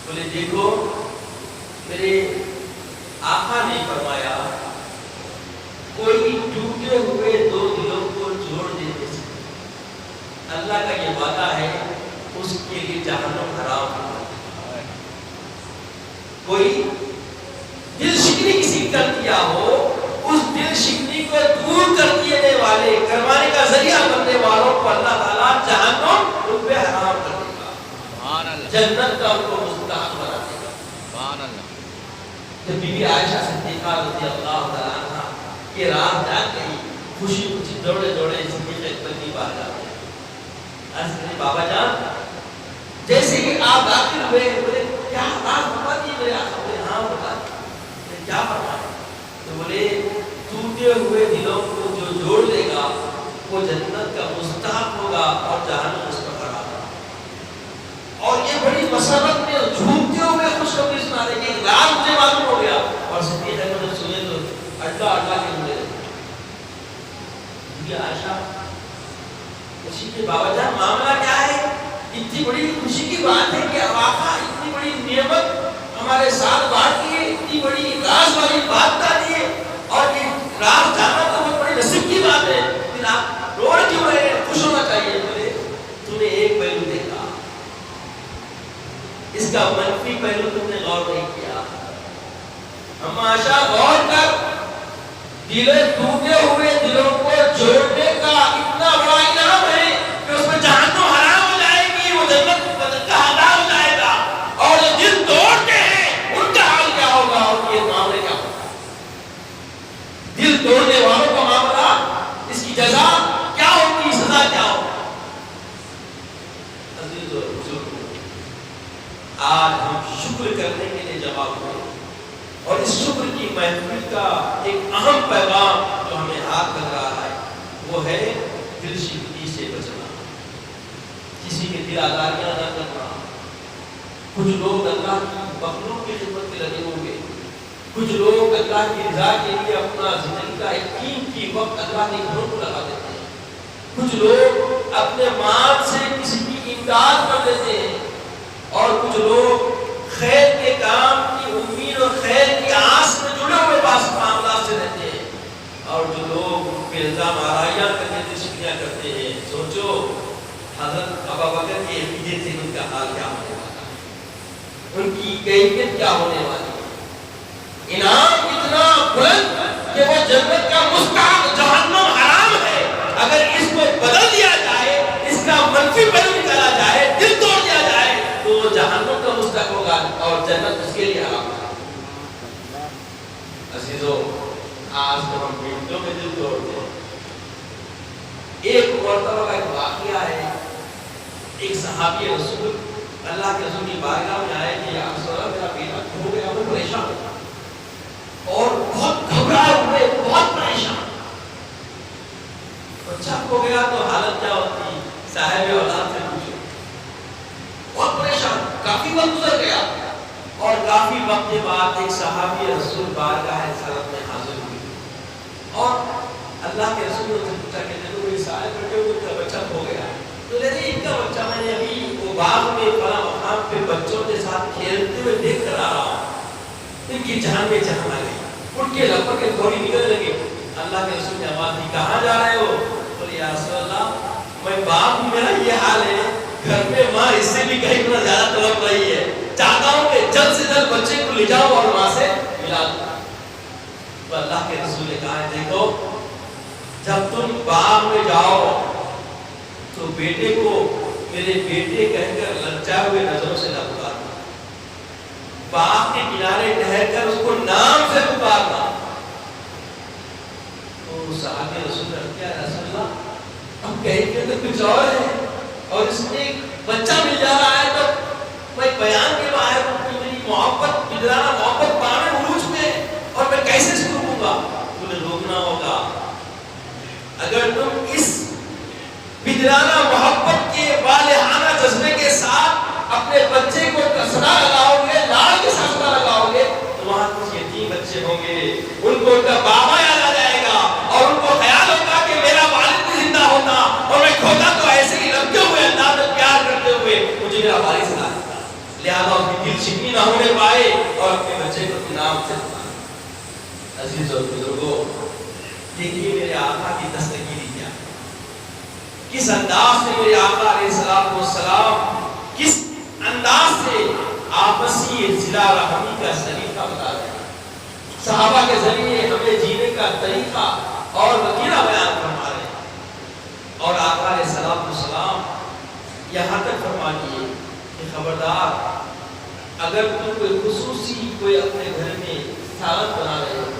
بولے دیکھو میرے آقا نے فرمایا کوئی ٹوٹے ہوئے دو دلوں کو جوڑ دینے سے اللہ کا یہ وعدہ ہے اس کے لیے جہنم حرام ہوگا۔ کوئی دل شکنی کسی کر دیا ہو، اس دل شکنی کو دور کر دینے والے، کروانے کا ذریعہ بننے والوں کو اللہ تعالیٰ جہنم ان پہ حرام کر دے گا، جنت کا ان کو مستحق بنا دے گا۔ جب بی بی عائشہ صدیقہ رضی اللہ تعالیٰ عنہ یہ راز جان گئی، خوشی خوشی دوڑے صدیق اکبر کی بات جاتے ہیں، عرض کرے بابا جان جیسے ہی آپ داخل ہوئے، بولے کیا راز بتا دیے میرے آقا؟ بولے ہاں بتا دیے۔ کیا فرمایا؟ تو بولے ٹوٹے ہوئے دلوں کو جو جوڑ دے گا وہ جنت کا مستحق ہوگا اور جہنم اس پر حرام ہوگا۔ اور یہ بڑی مسرت میں جھومتے ہوئے خوشخبری سنا دیں کہ ایک راز مجھے معلوم ہو گیا، اور صدیق اکبر جب سنے تو اڈا اڈا کے ملے عائشہ خوشی کے بابا جان معاملہ کیا ہے؟ اتنی بڑی خوشی کی بات ہے کہ آقا اتنی بڑی نعمت ہمارے ساتھ بات کی ہے، اتنی بڑی راز والی بات کا دیے، اور یہ راز جانا تو بہت بڑی نصیب کی بات ہے، لیکن آپ روڑ کیوں رہے ہیں؟ خوش ہونا چاہیے۔ بولے تم نے ایک پہلو دیکھا، اس کا منفی پہلو تم نے غور نہیں کیا۔ اما عائشہ غور کر، دلیں ٹوٹے ہوئے دلوں کو جوڑنے کا اتنا بڑا انعام ہے کہ اس میں جہنم حرام ہو جائے گی، وہ جنت کا حلال ہو جائے گا، اور جو دل توڑتے ہیں ان کا حال کیا ہوگا، اور یہ معاملے کیا ہوگا؟ دل توڑنے والوں کا معاملہ، اس کی جزا کیا ہوگی، سزا کیا ہوگی؟ عزیز و بزرگ، آج ہم شکر کرنے کے لیے جمع ہوئے، اور اس شکر کی محفل کا ایک اہم پیغام جو ہمیں ہاتھ لگ رہا ہے وہ ہے دل شکنی سے بچنا، کسی کے دل آزاریاں نہ کرنا۔ کچھ لوگ اللہ کی مخلوق کی خدمت میں لگے ہوں گے، کچھ لوگ اللہ کی رضا کے لیے اپنا زندگی کا ایک قیمتی وقت اللہ کے گھروں کو لگا دیتے ہیں، کچھ لوگ اپنے مال سے کسی کی امداد کر دیتے ہیں، اور کچھ لوگ خیر کے کام کی امید اور خیر کی آس میں جڑے ہوئے باس معاملات سے رہتے ہیں، اور جو لوگ ان پہ الزام آرائیاں کرنے کی شکریہ کرتے ہیں۔ سوچو حضرت ابوبکر کے عقیدے سے ان کا حال کیا ہونے والا ہے، ان کی کیفیت کیا ہونے والی ہے۔ انعام اتنا بلند کہ وہ جنت کا مستحق، جہنم حرام ہے، اگر اس کو بدل دیا جائے، اس کا منفی پہلو نکالا جائے، دل توڑ دیا جائے، تو جہنم کا مستحق ہوگا اور جنت اس کے لیے حرام ہے۔ عزیزو، آج تو ہم بیٹوں میں دل توڑتے ہیں۔ ایک مرتبہ کا ایک واقعہ ہے، ایک صحابی رسول اللہ کے رسول کی بارگاہ میں آئے کہ یا رسول اللہ میرا بیٹا کھو گیا، وہ پریشان اور بہت گھبرائے ہوئے، بہت پریشان۔ بچہ کھو گیا تو حالت کیا ہوتی؟ صاحب اولاد سے پوچھو۔ بہت پریشان، کافی وقت گزر گیا، اور کافی وقت کے بعد ایک صحابی رسول بارگاہ رسالت میں حاضر ہوئی، اور اللہ کے رسول نے پوچھا کہ جب وہ صاحب بیٹے ان کا بچہ ہو گیا تو لیکن ان کا بچہ میں نے ابھی وہ باغ میں فلاں مقام پہ بچوں کے ساتھ کھیلتے ہوئے دیکھ کر آ رہا ہوں، ان کی جان میں جان آ گئی، اٹھ کے لپٹ کے تھوڑی نکل لگے۔ اللہ کے رسول نے آواز دی، کہاں جا رہے ہو؟ بولے یا رسول اللہ میں باغ میں میرا یہ حال ہے، گھر میں ماں اس سے بھی کہیں اتنا زیادہ تڑپ رہی ہے، چاہتا ہوں کہ جلد سے جلد بچے کو لے جاؤ اور وہاں سے ملا دو۔ تو اللہ کے رسول نے کہا دیکھو جب تم باغ میں جاؤ تو بیٹے کو میرے بیٹے کہہ کر للچائے ہوئے نظروں سے نہ پکارنا، باغ کے کنارے ٹھہر کر اس کو نام سے پکارنا۔ تو صحابی رسول نے کیا رسول اللہ اب کہیں کہ تو کچھ اور ہے، اور اس میں ایک بچہ مل جا رہا ہے، تو میں بیان کے باہر میری محبت بجرانا محبت پانے عروج میں، اور میں کیسے اس کو روکوں گا؟ تمہیں روکنا ہوگا، اگر تم اس بجرانا محبت کے والہانہ جذبے کے ساتھ اپنے بچے کو کسرا لگاؤ گے، لال کے ساتھ لگاؤ گے، تو وہاں کچھ یتیم بچے ہوں گے، ان کو ان کا بابا یاد آ جائے گا، اور ان کو خیال ہوگا کہ میرا والد بھی زندہ ہوتا اور میں کھوتا تو ایسے ہی لگتے ہوئے اللہ میں پیار کرتے ہوئے مجھے میرا والد زندہ ہوتا، لہذا اس کی دل شکنی نہ ہونے پائے اور اپنے بچے کو انعام سے پکارا۔ عزیز اور بزرگوں، دیکھیے میرے آقا کی دستگیری کیا، کس انداز سے میرے آقا علیہ السلام والسلام کس انداز سے آپسی صلہ رحمی کا سلیقہ بتا رہے ہیں، صحابہ کے ذریعے ہمیں جینے کا طریقہ اور وسیلہ بیان فرما رہے ہیں، اور آقا علیہ السلام والسلام یہاں تک فرما دیے کہ خبردار اگر تم کوئی خصوصی کوئی اپنے گھر میں سالن بنا رہے ہو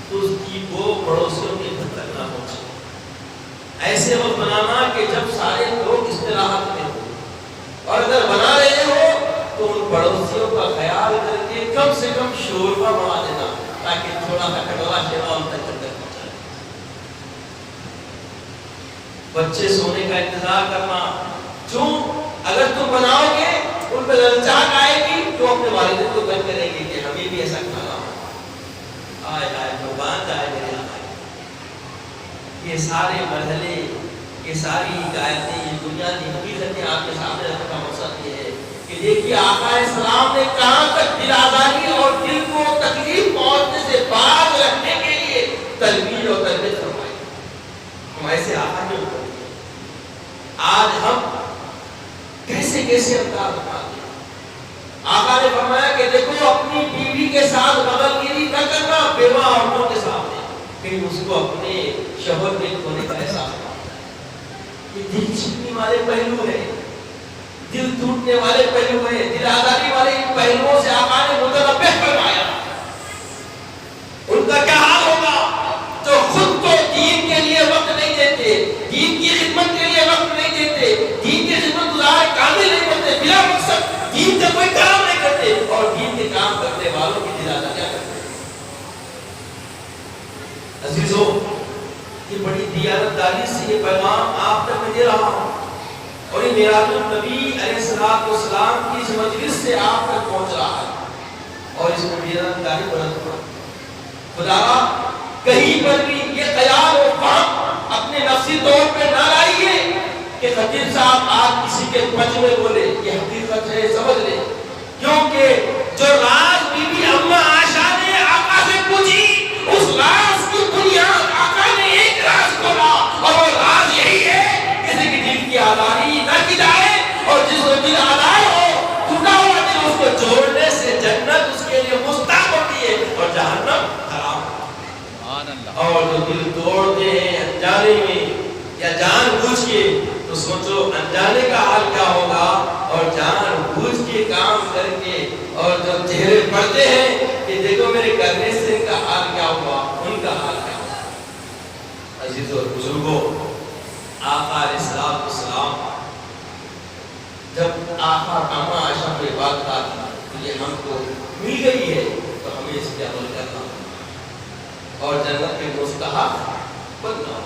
تو اس کی وہ پڑوسیوں کے گھر تک نہ پہنچے، ایسے وقت بنانا کہ جب سارے لوگ استراحت میں ہوں، اور اگر بنا رہے ہو تو ان پڑوسیوں کا خیال کر کے کم سے کم شوربہ بنا دینا تاکہ تھوڑا سا کٹورا شیوا ان تک پہنچائے۔ بچے سونے کا انتظار کرنا، جو اگر تم بناؤ گے ان پہ للچاہٹ آئے گی تو اپنے والدین کو تنگ کریں گے کہ ہمیں بھی ایسا کھانا ہو، آئے آئے قربان جائے میرے آقا۔ یہ سارے مرحلے، یہ ساری ہدایتیں، یہ دنیا کی حقیقتیں آپ کے سامنے رکھنے کا مقصد یہ ہے کہ دیکھیے آقا علیہ السلام نے کہاں تک دل آزاری اور دل کو تکلیف پہنچنے سے باز رکھنے کے لیے تلبیہ اور تربیت فرمائی۔ ہم ایسے آقا کے اوپر آج ہم کیسے کیسے انداز اپناتے ہیں۔ آقا نے فرمایا کہ دیکھو اپنی بیوی کے ساتھ بغل گیری نہ کرنا بیوہ عورتوں کے سامنے، کہیں اس کو اپنے شوہر میں کھونے کا احساس نہ ہوتا ہے۔ یہ دل چھپنے والے پہلو ہیں، دل ٹوٹنے والے پہلو ہیں، دل آزاری والے ان پہلوؤں سے آقا نے متنبہ فرمایا۔ ان کا کیا حال ہوگا جو خود کو دین کے لیے وقت نہیں دیتے، دین کی خدمت کے لیے وقت نہیں دیتے، دین کی خدمت گزار کامل نہیں کرتے، بلا مقصد دین کا کوئی کام نہیں کرتے، اور دین کے کام کرنے والوں کی دل آزاریاں کرتے ہیں۔ عزیزو، یہ بڑی دیانتداری سے یہ پیغام آپ تک میں دے رہا ہوں، اور یہ میراج النبی علیہ السلام کی اس مجلس سے آپ تک پہنچ رہا ہے، اور اس میں دیانتداری بلند کرو۔ خدا کہیں پر بھی یہ خیال و فہم اپنے نفسی طور پہ نہ لائیے کہ خطیب صاحب آج کسی کے پنج میں بولے، یہ حقیقت ہے سمجھ لیں، کیونکہ جو راز بی بی اماں عائشہ نے آقا سے پوچھی، اس راز کی بنیاد آقا نے ایک راز کھولا، اور وہ راز یہی ہے کسی کی دل کی آزاری نہ کی جائے، اور جس کو دل آزار ہو، ٹوٹا ہوا دل، اس کو جوڑنے سے جنت اس کے لیے مستحق ہوتی ہے اور جہنم حرام۔ اور جو دل توڑتے ہیں انجانے میں یا جان بوجھ کے، تو سوچو انجانے کا حال کیا ہوگا، اور جان بوجھ کے کام کر کے اور جو چہرے پڑتے ہیں کہ دیکھو میرے کرنے سے ان کا حال کیا ہوا، ان کا حال کیا ہوا۔ عزیزو اور بزرگوں، آقا علیہ السلام جب آقا اماں عائشہ کو یہ بات کہا کہ یہ ہم کو مل گئی ہے تو ہمیں اس پہ عمل کرنا اور جنت کے مستحق بننا۔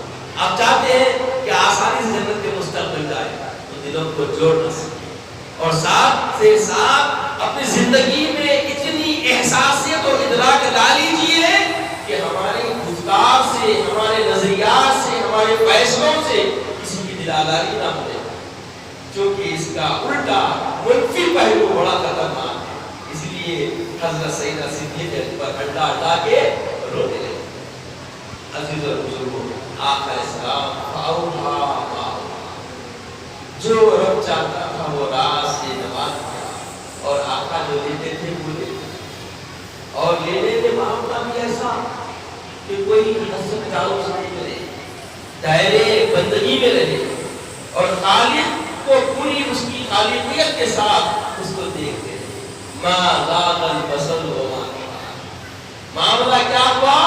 آپ چاہتے ہیں کہ آسانی سے جنت کے مستحق بن جائے تو دلوں کو جوڑ نہ سکے، اور ساتھ سے ساتھ اپنی زندگی میں اتنی احساسیت اور ادراک لا لیجیے کہ ہماری گفتار سے، ہمارے نظریات سے، ہمارے فیصلوں سے کسی کی دل آزاری نہ ہو، کیونکہ اس کا الٹا منفی پہلو بڑا خطرناک ہے۔ اس لیے حضرت سیدہ صدیقہ پر ہڈا ہٹا کے رونے لگے۔ عزیز اور بزرگوں، آقا علیہ السلام فاوحا، جو رب چاہتا تھا وہ راز سے نواز کیا، اور آقا جو لیتے تھے وہ لیتے، اور لینے کے معاملہ بھی ایسا کہ کوئی حسن جاؤ سے نہیں ملے، دائرے بندگی میں رہے، اور خالق کو پوری اس کی خالقیت کے ساتھ اس کو دیکھتے رہے۔ ما ذاق البصر وما طغى، معاملہ کیا ہوا،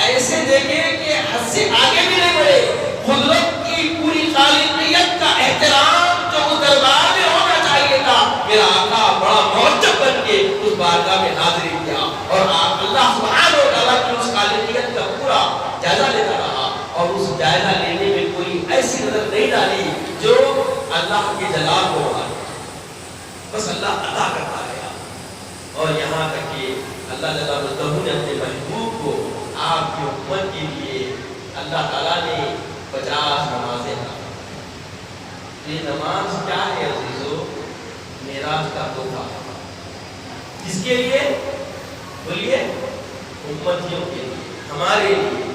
ایسے دیکھے کہ حد سے آگے بھی نہیں بڑھے، قدرت کی پوری خالقیت کا احترام جو اس دربار میں ہونا چاہیے تھا، میرا آقا بڑا معجب بن کے اس بارگاہ میں حاضری کیا، اور اللہ سبحانہ و تعالیٰ کی اس خالقیت کا پورا جائزہ لیتا رہا، اور اس جائزہ لینے میں کوئی ایسی نظر نہیں ڈالی جو اللہ کے جلال کو ہوگا، بس اللہ عطا کرتا ہے۔ اور یہاں تک کہ اللہ تعالیٰ نے اپنے محبوب کو آپ کی امت کے لیے اللہ تعالیٰ نے 50 نمازیں عطا کی۔ یہ نماز کیا ہے عزیزو؟ معراج کا تحفہ، کس کے لیے بولیے؟ امتیوں کے لیے، ہمارے لیے۔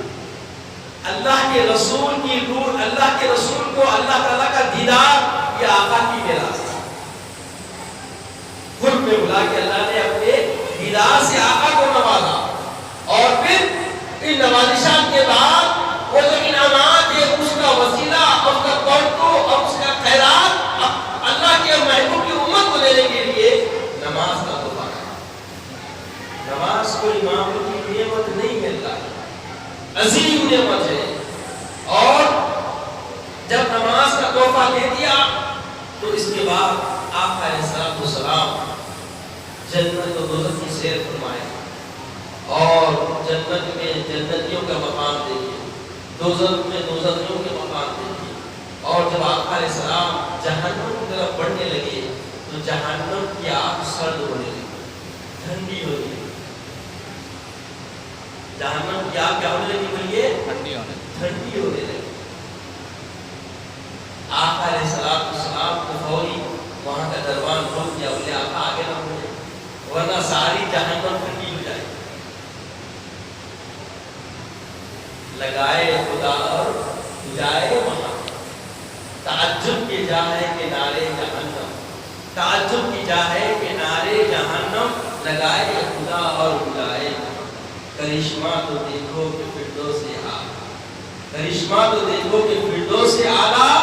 اللہ کے رسول کی روح، اللہ کے رسول کو اللہ تعالیٰ کا دیدار، یہ آقا کی معراج ہے۔ خود میں بلا کے اللہ نے اپنے دیدار سے آقا کو نوازا، اور پھر ان نوازشات کے بعد وہ جو انعامات ہے، اس کا وسیلہ، اس کا توقع اور اس کا خیرات اللہ کے محبوب کی امت کو دینے کے لیے نماز کا تحفہ ہے۔ نماز کوئی معمولی نعمت نہیں ہے، اللہ عظیم نعمت ہے، اور جب نماز کا تحفہ دے دیا تو اس کے بعد آقا علیہ السلام جنت و دوزخ کی سیر فرمائے، اور جنت میں جنتیوں کا مقام دیکھیے، دوزخ میں دوزخیوں کے مقام دیکھیے، اور جب آقا علیہ السلام جہنم کی طرف بڑھنے لگے تو جہنم کی آگ سرد ہونے لگی، ٹھنڈی ہونے لگی۔ جہنم کی آگ کیا ہونے لگی بولیے؟ ٹھنڈی ہونے لگی۔ آقا علیہ السلام کو فوری وہاں کا دربان روک دیا، بولے آقا آگے نہ بڑھے ورنہ ساری جہنم ٹھنڈی ہو جائے۔ لگائے خدا اور جائے وہاں، تعجب کی جا ہے کنارے جہنم، تعجب کی جا ہے کنارے جہنم، لگائے خدا اور بلائے کرشمہ تو دیکھو کہ فردوس اعلیٰ، کرشمہ تو دیکھو کہ فردوس اعلیٰ،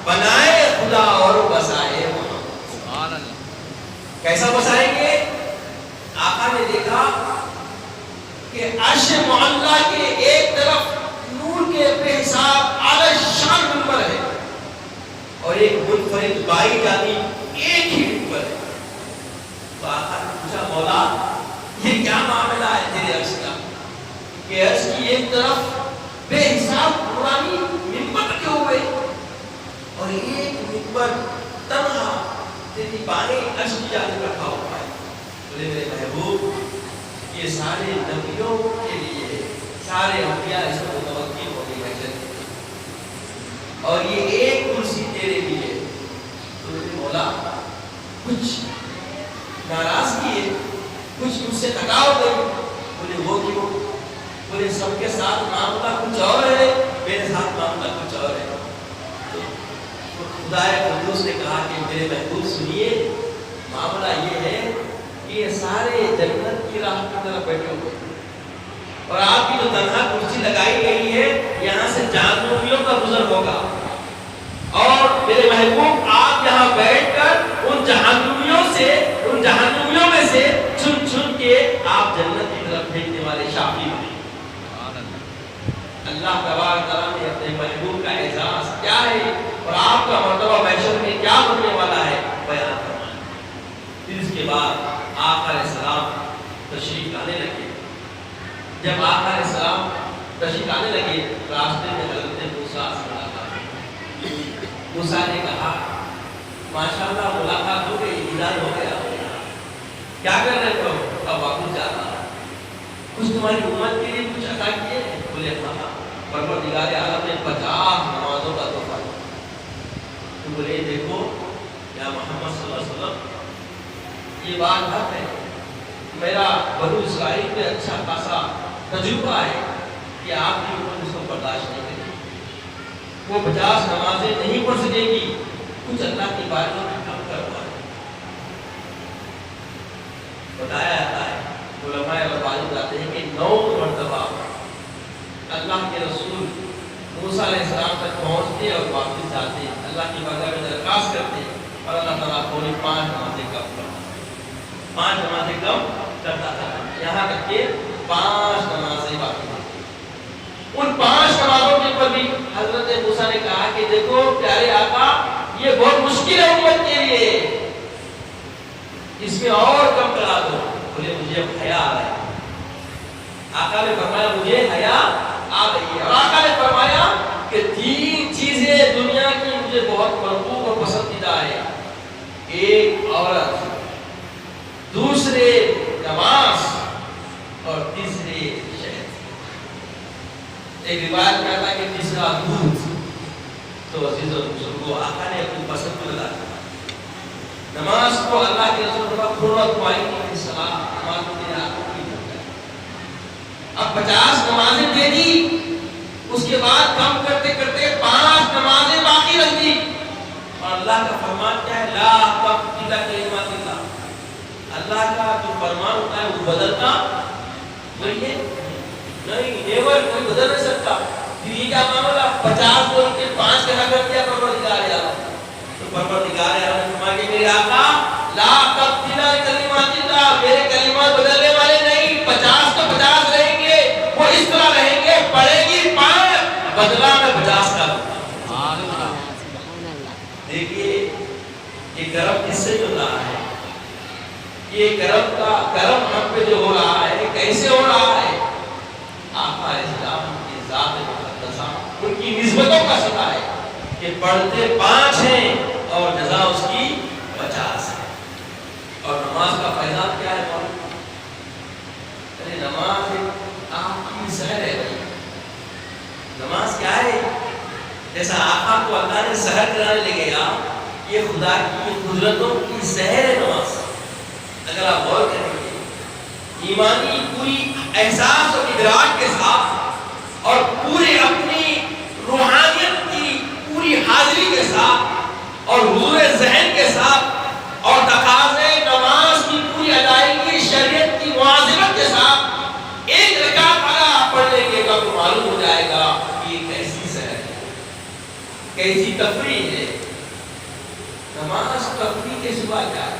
بنائے خدا اور بسائے وہاں۔ سبحان اللہ۔ کیسا بسائیں گے؟ آقا نے دیکھا کہ عرش معلیٰ کے ایک طرف نور کے بے حساب اعلی شان منبر ہے اور ایک منفرد بائی جانب ایک ہی منبر ہے۔ تو آقا نے پوچھا مولا یہ کیا معاملہ ہے تیرے عرش کا کہ عرش کی ایک طرف بے حساب نورانی منبر رکھے ہوئے اور ایک منبر تنہا تیری بائیں عرش کی جانب رکھا ہوا ہے؟ بولے میرے محبوب یہ سارے نبیوں کے لیے، سارے انبیاء اس میں متوقع ہو گئی ہے اور یہ ایک کرسی تیرے لیے۔ تو مولا کچھ ناراضگی ہے، کچھ مجھ سے تکاؤ گئی؟ بولے وہ کیوں؟ بولے سب کے ساتھ معاملہ کچھ اور ہے، میرے ساتھ معاملہ کچھ اور ہے۔ تو خدا قدوس نے کہا کہ میرے محبوب سنیے، معاملہ یہ ہے کہ یہ سارے جنت کی راہ کی طرف بیٹھے ہوئے اور آپ کی جو تنہا کرسی لگائی گئی ہے یہاں سے جہنمیوں کا گزر ہوگا اور میرے محبوب آپ یہاں بیٹھ کر ان جہنمیوں میں سے چن چن کے آپ جنت کی طرف بھیجنے والے شافی بنے۔ اللہ تبارک تعالیٰ نے اپنے محبوب کا اعزاز کیا ہے اور آپ کا مرتبہ محشر میں کیا بننے والا ہے بیان فرمایا۔ پھر اس کے بعد آقا علیہ السلام تشریف لانے لگے۔ جب آقا علیہ السلام تشریف لانے لگے راستے میں حضرت موسیٰ سے ملاقات۔ موسیٰ نے کہا ماشاءاللہ ملاقات ہو گئی، دیدار ہو گیا، کیا کر رہے ہو؟ اب واپس جا رہا، کچھ تمہاری امت کے لیے کچھ عطا کیے؟ بولے ہاں، پروردگار عالم نے 50 نمازوں کا تحفہ دیا۔ تو بولے دیکھو یا محمد صلی اللہ علیہ وسلم یہ بات حق ہے، میرا بنو اسرائیل میں اچھا خاصا تجربہ ہے کہ آپ کی امت اس کو برداشت نہیں کرے گی، وہ 50 نمازیں نہیں پڑھ سکے گی، کچھ اللہ کی باتوں میں کم کروا ہے۔ بتایا جاتا ہے، علماء اور بتاتے ہیں کہ 9 مرتبہ اللہ کے رسول موسیٰ علیہ السلام تک پہنچتے اور واپس جاتے، اللہ کی بارگاہ میں درخواست کرتے اور اللہ تعالیٰ کو 5 نمازیں کم کرتا، 5 نمازیں کم کرتا تھا، یہاں تک کہ 5 نمازیں باقی تھیں۔ ان 5 نمازوں کے اوپر بھی حضرت موسیٰ نے کہا کہ دیکھو پیارے آقا یہ بہت مشکل ہے امت کے لیے، اس میں اور کم کرا دو۔ بولے مجھے حیا آ رہا ہے۔ آقا نے فرمایا مجھے حیا آ رہی ہے اور آقا نے فرمایا کہ 3 چیزیں دنیا کی مجھے بہت مرغوب اور پسندیدہ ہے، ایک عورت، دوسرے نماز اور تیسرے شہد۔ ایک روایت میں آتا ہے کہ تیسرا دودھ۔ تو عزیز و بزرگوں آقا نے اپنی پسند کو لگا دیا۔ نماز کو اللہ کے رسول کا قرۃ عین کی صلاح، نماز کو میرے آقا کی جاتا ہے۔ اب 50 نمازیں دے دی، اس کے بعد کم کرتے کرتے 5 نمازیں باقی رکھ دی اور اللہ کا فرمان کیا ہے؟ لا تبدیل لکلمات اللہ، اللہ کا جو فرمان ہوتا ہے وہ بدلتا نہیں، نیور کوئی بدل نہیں سکتا۔ پھر یہ کیا معاملہ 50 کو ان کے 5 کہا کر دیا پروردگار عالم، تو پروردگار عالم نے فرمایا کہ میرے آقا لا تبدیل لکلمات اللہ، میرے کلمات بدلنے والے نہیں، 50 تو 50 رہیں گے، وہ اس طرح رہیں گے، پڑھے گی 5 بدلہ میں 50 کا۔ دیکھیے یہ کرم کس سے مل رہا ہے، یہ کرم ہم پہ جو ہو رہا ہے کیسے ہو رہا ہے؟ آقا علیہ السلام کی ذات مقدسہ، ان کی نسبتوں کا صدقہ ہے۔ کہ پڑھتے 5 ہیں اور جزا اس کی 50 ہے۔ اور نماز کا فائدہ کیا ہے معلوم؟ ارے نماز ایک آپ کی سحر ہے بھائی۔ نماز کیا ہے؟ جیسا آقا کو اللہ نے سحر کرانے لے گیا، یہ خدا کی قدرتوں کی سحر ہے نماز۔ اگر آپ غور کریں گے ایمانی پوری احساس اور ادراک کے ساتھ اور پورے اپنی روحانیت کی پوری حاضری کے ساتھ اور حضور ذہن کے ساتھ اور تقاضے نماز کی پوری ادائیگی شریعت کی مواظبت کے ساتھ ایک رکعت اگر آپ پڑھ لیں گے تو معلوم ہو جائے گا کہ یہ کیسی سحر ہے، کیسی تفریح ہے۔ نماز تفریح کے سوا کیا ہے؟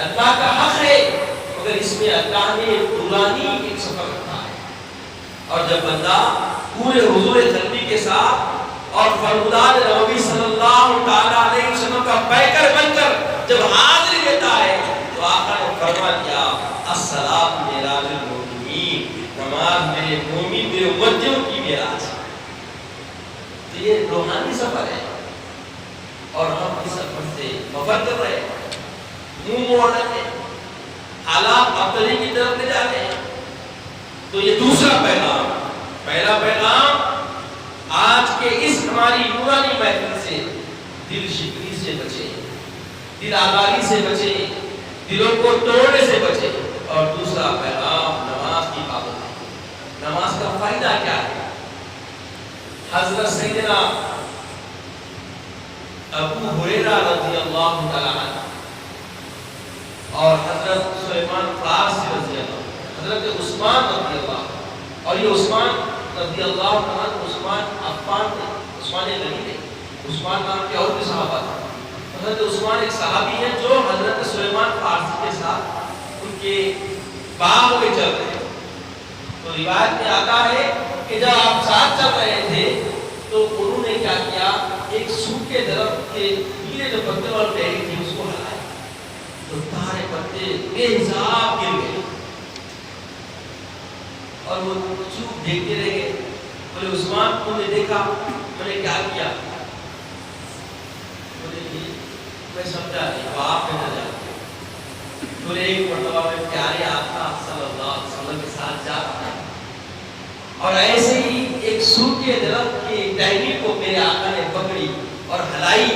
اللہ کا حق ہے مگر اس میں اللہ نے نورانی ایک سفر رکھا ہے۔ اور جب بندہ پورے حضور قلبی کے ساتھ اور فرمودار نبوی صلی اللہ تعالی علیہ وسلم کا پیکر بن کر جب حاضری دیتا ہے تو آقا نے فرما دیا الصلاۃ معراج المومنین، نماز میرے مومن میرے امتیوں کی معراج ہے۔ تو یہ روحانی سفر ہے اور ہم اس سفر سے مفر کر رہے ہیں، منہ موڑ رہے ہیں، حالات ابتلی کی طرف لے جاتے ہیں۔ تو یہ دوسرا پیغام، پہلا پیغام آج کے اس ہماری نورانی محفل سے دل شکنی سے بچیں، دل آزاری سے بچیں، دلوں کو توڑنے سے بچیں۔ اور دوسرا پیغام نماز کی پابندی۔ نماز کا فائدہ کیا ہے؟ حضرت سیدنا ابو ہریرہ رضی اللہ تعالیٰ عنہ اور حضرت سلیمان فارسی رضی اللہ، حضرت عثمان رضی اللہ، اور یہ عثمان رضی اللہ عنہ عثمان عفان تھے، عثمان غنی تھے، عثمان نام کے اور بھی صحابہ تھے۔ حضرت عثمان ایک صحابی ہیں جو حضرت سلیمان فارسی کے ساتھ ان کے باغ میں چل رہے تھے۔ تو روایت میں آتا ہے کہ جب آپ ساتھ چل رہے تھے تو انہوں نے کیا کیا، ایک سوکھے درخت کے گیلے جو پتے اور ٹہنی تھی اس کو ہلایا تو سارے پتے بے حساب گر گئے اور وہ چوپ دیکھتے رہ گئے۔ بولے عثمان تم نے دیکھا؟ میں نے کیا کیا؟ بولے میں سمجھا نہیں، اب آپ میں نہ جاتے۔ بولے ایک مرتبہ میں پیارے آقا صلی اللہ علیہ وسلم کے ساتھ جا رہا ہے اور ایسے ہی ایک سوکھے درخت کی ٹہنی کو میرے آقا نے پکڑی اور ہلائی،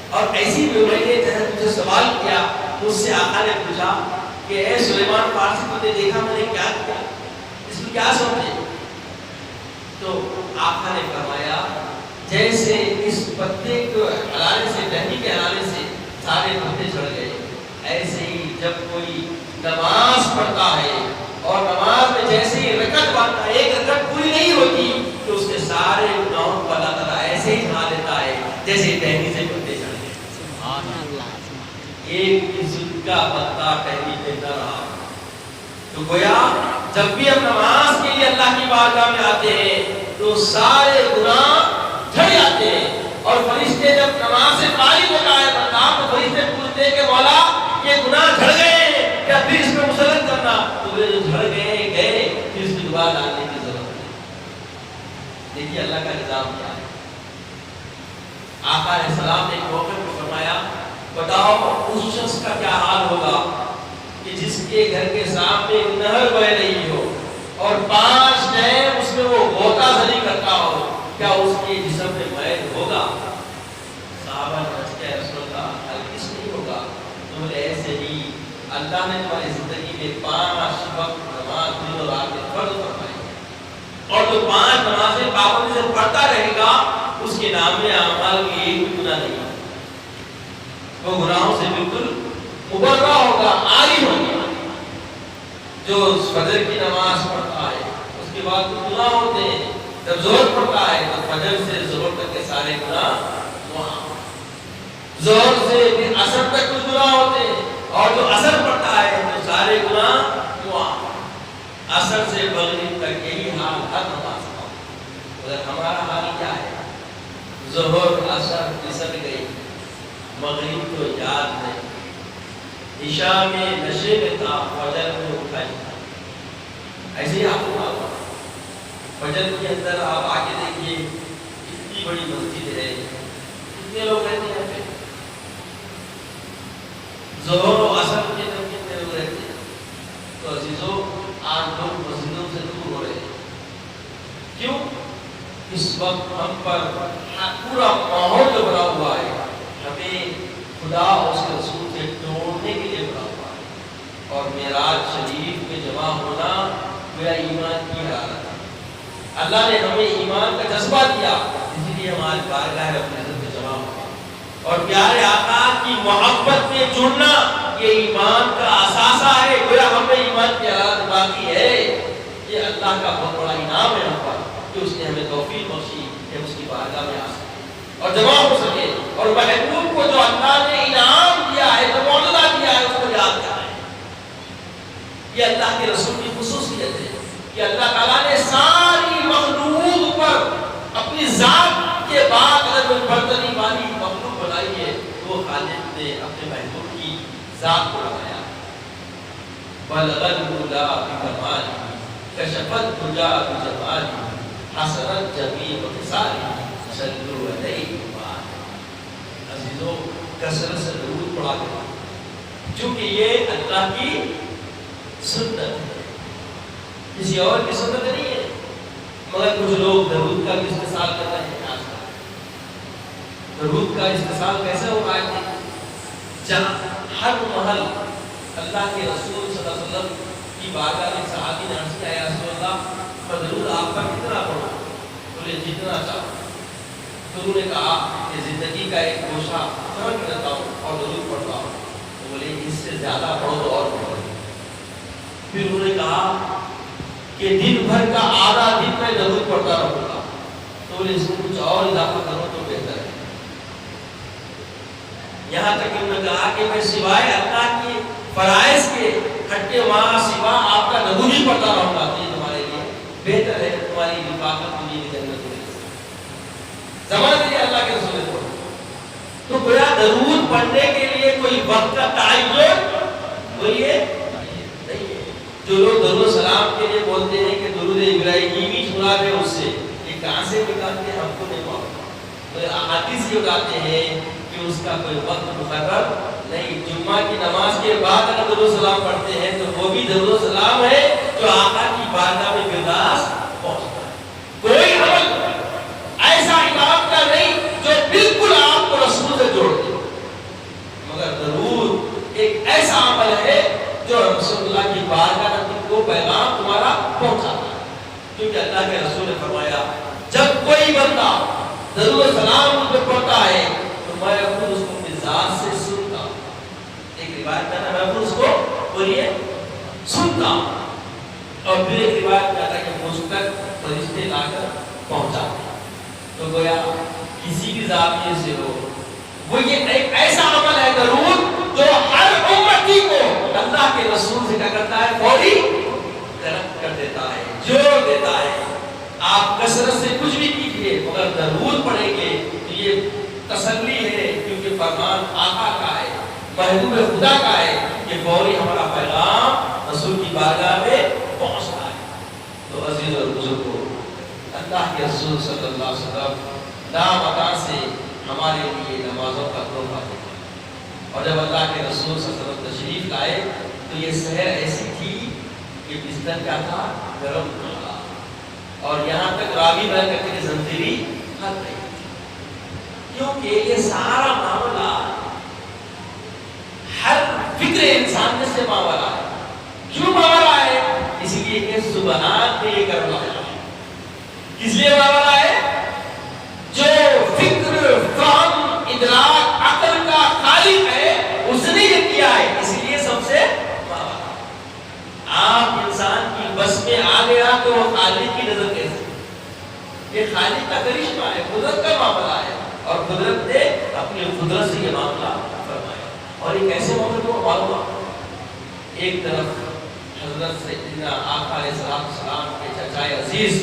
اور ایسی میں نے مجھے سوال کیا، مجھ سے آقا نے پوچھا کہ اے سلیمان فارسی کو نے دیکھا میں نے کیا کیا، اس میں کیا سمجھے؟ تو آقا نے فرمایا جیسے اس پتے کو ہلانے سے، ٹہنی کے ہلانے سے سارے پتے جھڑ گئے، ایسے ہی جب کوئی نماز پڑھتا ہے اور نماز میں جیسے ہی رکعت پڑھتا ہے، ایک رکعت پوری نہیں ہوتی تو اس کے سارے گناہوں کو اللہ تعالیٰ ایسے ہی ڈھا دیتا ہے جیسے ٹہنی سے پتے جھڑ گئے۔ سبحان اللہ، ایک عزت کا پتا ٹہنی پہ نہ رہا۔ تو گویا جب بھی ہم نماز کے لیے اللہ کی بارگاہ میں آتے ہیں تو سارے گناہ جھڑ جاتے ہیں، اور فرشتے جب نماز سے فارغ ہوتا ہے بندہ تو فرشتے پوچھتے ہیں کہ مولا یہ گناہ جھڑ گئے ہیں کیا پھر اس میں مسلط کرنا؟ تو وہ جو جھڑ گئے گئے پھر اس کی دوبارہ ڈالنے کی ضرورت نہیں۔ دیکھیے اللہ کا نظام کیا ہے۔ آقا علیہ السلام نے ایک موقع کو فرمایا بتاؤ اس شخص کا کیا حال ہوگا کہ جس کے گھر کے سامنے ایک نہر بہ رہی ہو اور 5 ٹائم اس میں وہ غوطہ زنی کرتا ہو، کیا اس کے جسم میں میل ہوگا؟ صحابہ نے کہا کہ رسول اللہ ہرگز نہیں ہوگا۔ تو بولے ایسے ہی اللہ نے تمہاری زندگی میں 5 وقت نماز دن اور رات میں فرض فرمائی ہے، اور جو 5 نمازیں پابندی سے پڑھتا رہے گا اس کے نام اعمال کی ایک بھی گناہ نہیں، وہ گناہوں سے بالکل مبرہ ہوگا، عاری ہوگا۔ جو فجر کی نماز پڑھتا ہے اس کے بعد کچھ گناہ ہوتے ہیں، جب ظہر پڑھتا ہے تو فجر سے ظہر تک کے سارے گناہ وہاں، ظہر سے پھر عصر تک کچھ گناہ ہوتے ہیں، اور جو عصر پڑھتا ہے تو سارے گناہ وہاں، عصر سے مغرب تک یہی حال ہر نماز کا۔ اگر ہمارا حال کیا ہے؟ ظہر عصر پھسل گئی، مغرب تو یاد نہیں، عشاء میں نشے میں تھا، فجر میں اٹھا نہیں تھا۔ ایسے ہی آپ کو فجر کے اندر آپ آگے دیکھیے اتنی اتنی بڑی مسجد ہے، کتنے لوگ رہتے ہیں یہاں پہ؟ ظہر و عصر کے دن کتنے لوگ رہتے ہیں؟ تو عزیزوں آج لوگ مسجدوں سے دور ہو رہے ہیں. کیوں؟ اس وقت ہم پر پورا ماحول جو بنا ہوا ہے ہمیں خدا اور اس کے رسول سے توڑنے کے لیے بنا ہوا ہے. اور معراج شریف میں جمع ہونا میرا ایمان کی حالت ہے. اللہ نے ہمیں ایمان کا جذبہ دیا، اسی لیے ہمارے بارگاہ رب العزت میں جمع ہوا. اور پیارے آقا کی محبت میں جڑنا یہ ایمان کا اثاثہ ہے. گویا ہمیں ایمان کی حالت باقی ہے. یہ اللہ کا بہت بڑا انعام ہے ہم پر کہ اس نے ہمیں توفیق بخشی کہ ہم اس کی بارگاہ میں آ سکے اور جمع ہو سکے. اور محبوب کو جو اللہ نے انعام دیا ہے، جو معجزہ دیا ہے، اس کو یاد کریں. یہ اللہ کے رسول کی خصوصیت ہے کہ اللہ تعالیٰ نے ساری مخلوق پر اپنی ذات کے بعد اگر کوئی برتری والی مخلوق بنائی ہے تو وہ خالق نے اپنے محبوب کی ذات کو بنایا. بلغ العلا بکمالہ کشفت الدجا بجمالہ حسنت جمیع خصالہ صلوا علیہ وآلہ. عزیزو کثرت سے درود پڑھا کریں چونکہ یہ اللہ کی سنت ہے، کسی اور کی سنت نہیں ہے. مگر کچھ لوگ درود کا بھی استحصال کرتے ہیں. درود کا استحصال کیسے ہو رہا ہے؟ جہاں ہر محل اللہ کے رسول صلی اللہ علیہ وسلم کی بارگاہ میں صحابی نے عرض کیا یا رسول اللہ میں درود آپ پر کتنا پڑھوں؟ بولے جتنا چاہو. تو انہوں نے کہا کہ زندگی کا ایک گوشہ ترک کرتا ہوں اور درود پڑھتا ہوں. تو بولے اس سے زیادہ پڑھو تو اور پڑھو. پھر انہوں نے کہا کہ دن بھر کا آدھا دن میں درود پڑھتا رہوں گا. تو بولے اس میں کچھ اور اضافہ کرو تو بہتر ہے. یہاں تک کہ انہوں نے کہا کہ میں سوائے اللہ کی فرائض کے کھٹے وہاں سوا آپ کا درود ہی پڑھتا رہوں گا. یہ تمہارے لیے بہتر ہے، تمہاری رفاقت کے لیے جنت میں زمان دیجیے اللہ کے رسول کو. تو گویا درود پڑھنے کے لیے کوئی وقت کا تعین بولیے نہیں ہے. جو لوگ درود سلام کے لیے بولتے ہیں کہ درود ابراہیمی سنا دے اس سے، یہ کہاں سے نکالتے ہیں ہم کو نہیں معلوم. احادیث یہ بتاتے ہیں کہ اس کا کوئی وقت مقرر نہیں. جمعہ کی نماز کے بعد اگر درود سلام پڑھتے ہیں تو وہ بھی درود سلام ہے جو آقا کی بارگاہ میں برداشت پہنچتا ہے. کوئی عمل ایسا عبادت کا نہیں جو بالکل آپ کو رسول سے جوڑ دے، مگر درود ایک ایسا عمل ہے جو رسول اللہ کی بارگاہ میں کو پیغام تمہارا پہنچاتا ہے. کیونکہ اللہ کے رسول نے فرمایا جب کوئی بندہ درود سلام مجھ پہ پڑھتا ہے تو میں خود اس کو اپنی ذات سے سنتا ہوں. ایک روایت کہتا ہے میں خود اس کو بولیے سنتا ہوں. اور پھر ایک روایت کہتا ہے کہ مجھ تک فرشتے لا کر پہنچاتے ہیں. تو گویا کسی بھی زاویے سے ہو وہ یہ ایک ایسا عمل ہے درود جو ہر امتی کو اللہ کے رسول سے کیا کرتا ہے؟ فوری طرف کر دیتا ہے، جوڑ دیتا ہے. آپ کثرت سے کچھ بھی کیجئے مگر درود پڑھیں گے تو یہ تسلی ہے کیونکہ فرمان آقا کا ہے، محبوب خدا کا ہے کہ فوری ہمارا پیغام رسول کی بارگاہ میں پہنچتا ہے. تو عزیز اور بزرگوں اللہ کے رسول صلی اللہ علیہ وسلم نامعطا سے ہمارے لیے نمازوں کا تحفہ دیتے. اور جب اللہ کے رسول صلی اللہ علیہ وسلم تشریف لائے تو یہ سحر ایسی تھی کہ بستر کیا تھا؟ گرم تھا. اور یہاں تک راوی بیان کرتے کہ زنجیری ہل رہی تھی. کیونکہ یہ سارا معاملہ ہر فکر انسان میں سے معاملہ ہے. کیوں معاملہ ہے؟ اس لیے کہ سبحان میں یہ کرنا ہے. اس لیے معاملہ ہے جو فکر فہم ادراک عقل کا خالق ہے اس نے یہ کیا ہے، اس لیے سب سے معاملہ. آپ انسان کی بس میں آ گیا تو وہ خالق کی نظر کیسے؟ یہ خالق کا کرشمہ ہے، قدرت کا معاملہ ہے اور قدرت نے اپنی قدرت سے یہ معاملہ فرمایا. اور یہ کیسے معاملہ کو معلوم؟ ایک طرف حضرت سیدنا آقا علیہ السلام کے چچائے عزیز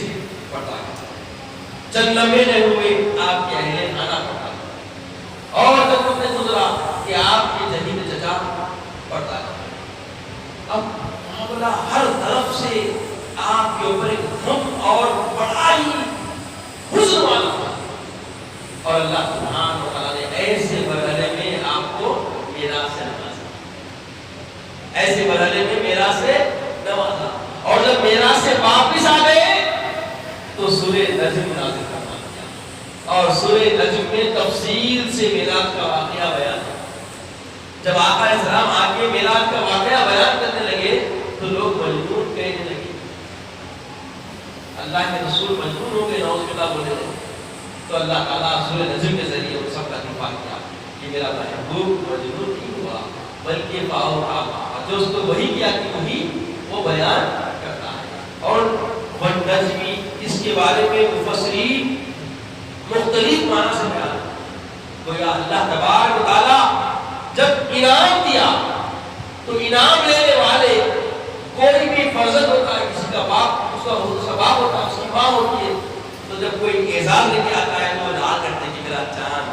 پڑھتا ہے، چند لمحے ہوئے آپ کے اہل خانہ پڑھتا ہے، اور جب تم نے گزرا کہ آپ کے جدید چچا پڑھتا ہے. اب معاملہ ہر طرف سے آپ کے اوپر ایک غم اور بڑا ہی حزن والا تھا. اور اللہ سبحانہ و تعالیٰ نے ایسے مرحلے میں آپ کو میراث سے نوازا، ایسے مرحلے میں میراث سے نوازا، اور جب میراث سے واپس آ گئے تو سورہ نجم نازل کرنا کیا، اور سورہ نجم میں تفصیل سے میراث کا واقعہ بیان ہے۔ جب آقا علیہ السلام آگے میراث کا واقعہ بیان کرنے لگے تو لوگ مجنون کہنے لگے، اللہ کے رسول مجنون ہو گئے، نعوذ باللہ بولے رہے۔ تو اللہ تعالیٰ سورہ نجم کے ذریعے ان سب کا دفاع کیا کہ میرا محبوب مجنون نہیں ہوا بلکہ جو اس کو وہی کیا کہ وہی وہ بیان کرتا ہے۔ اور والنجمی اس کے بارے میں مفسرین مختلف معنی سے بیان، گویا اللہ تبارک و تعالیٰ جب انعام دیا تو انعام لینے والے کوئی بھی فرزند ہوتا ہے، کسی کا باپ، اس کا باپ ہوتا ہے، اس کی ماں ہوتی ہے، تو جب کوئی اعزاز لے کے آتا ہے تو وہ دعا کرتے ہیں کہ میرا چاند،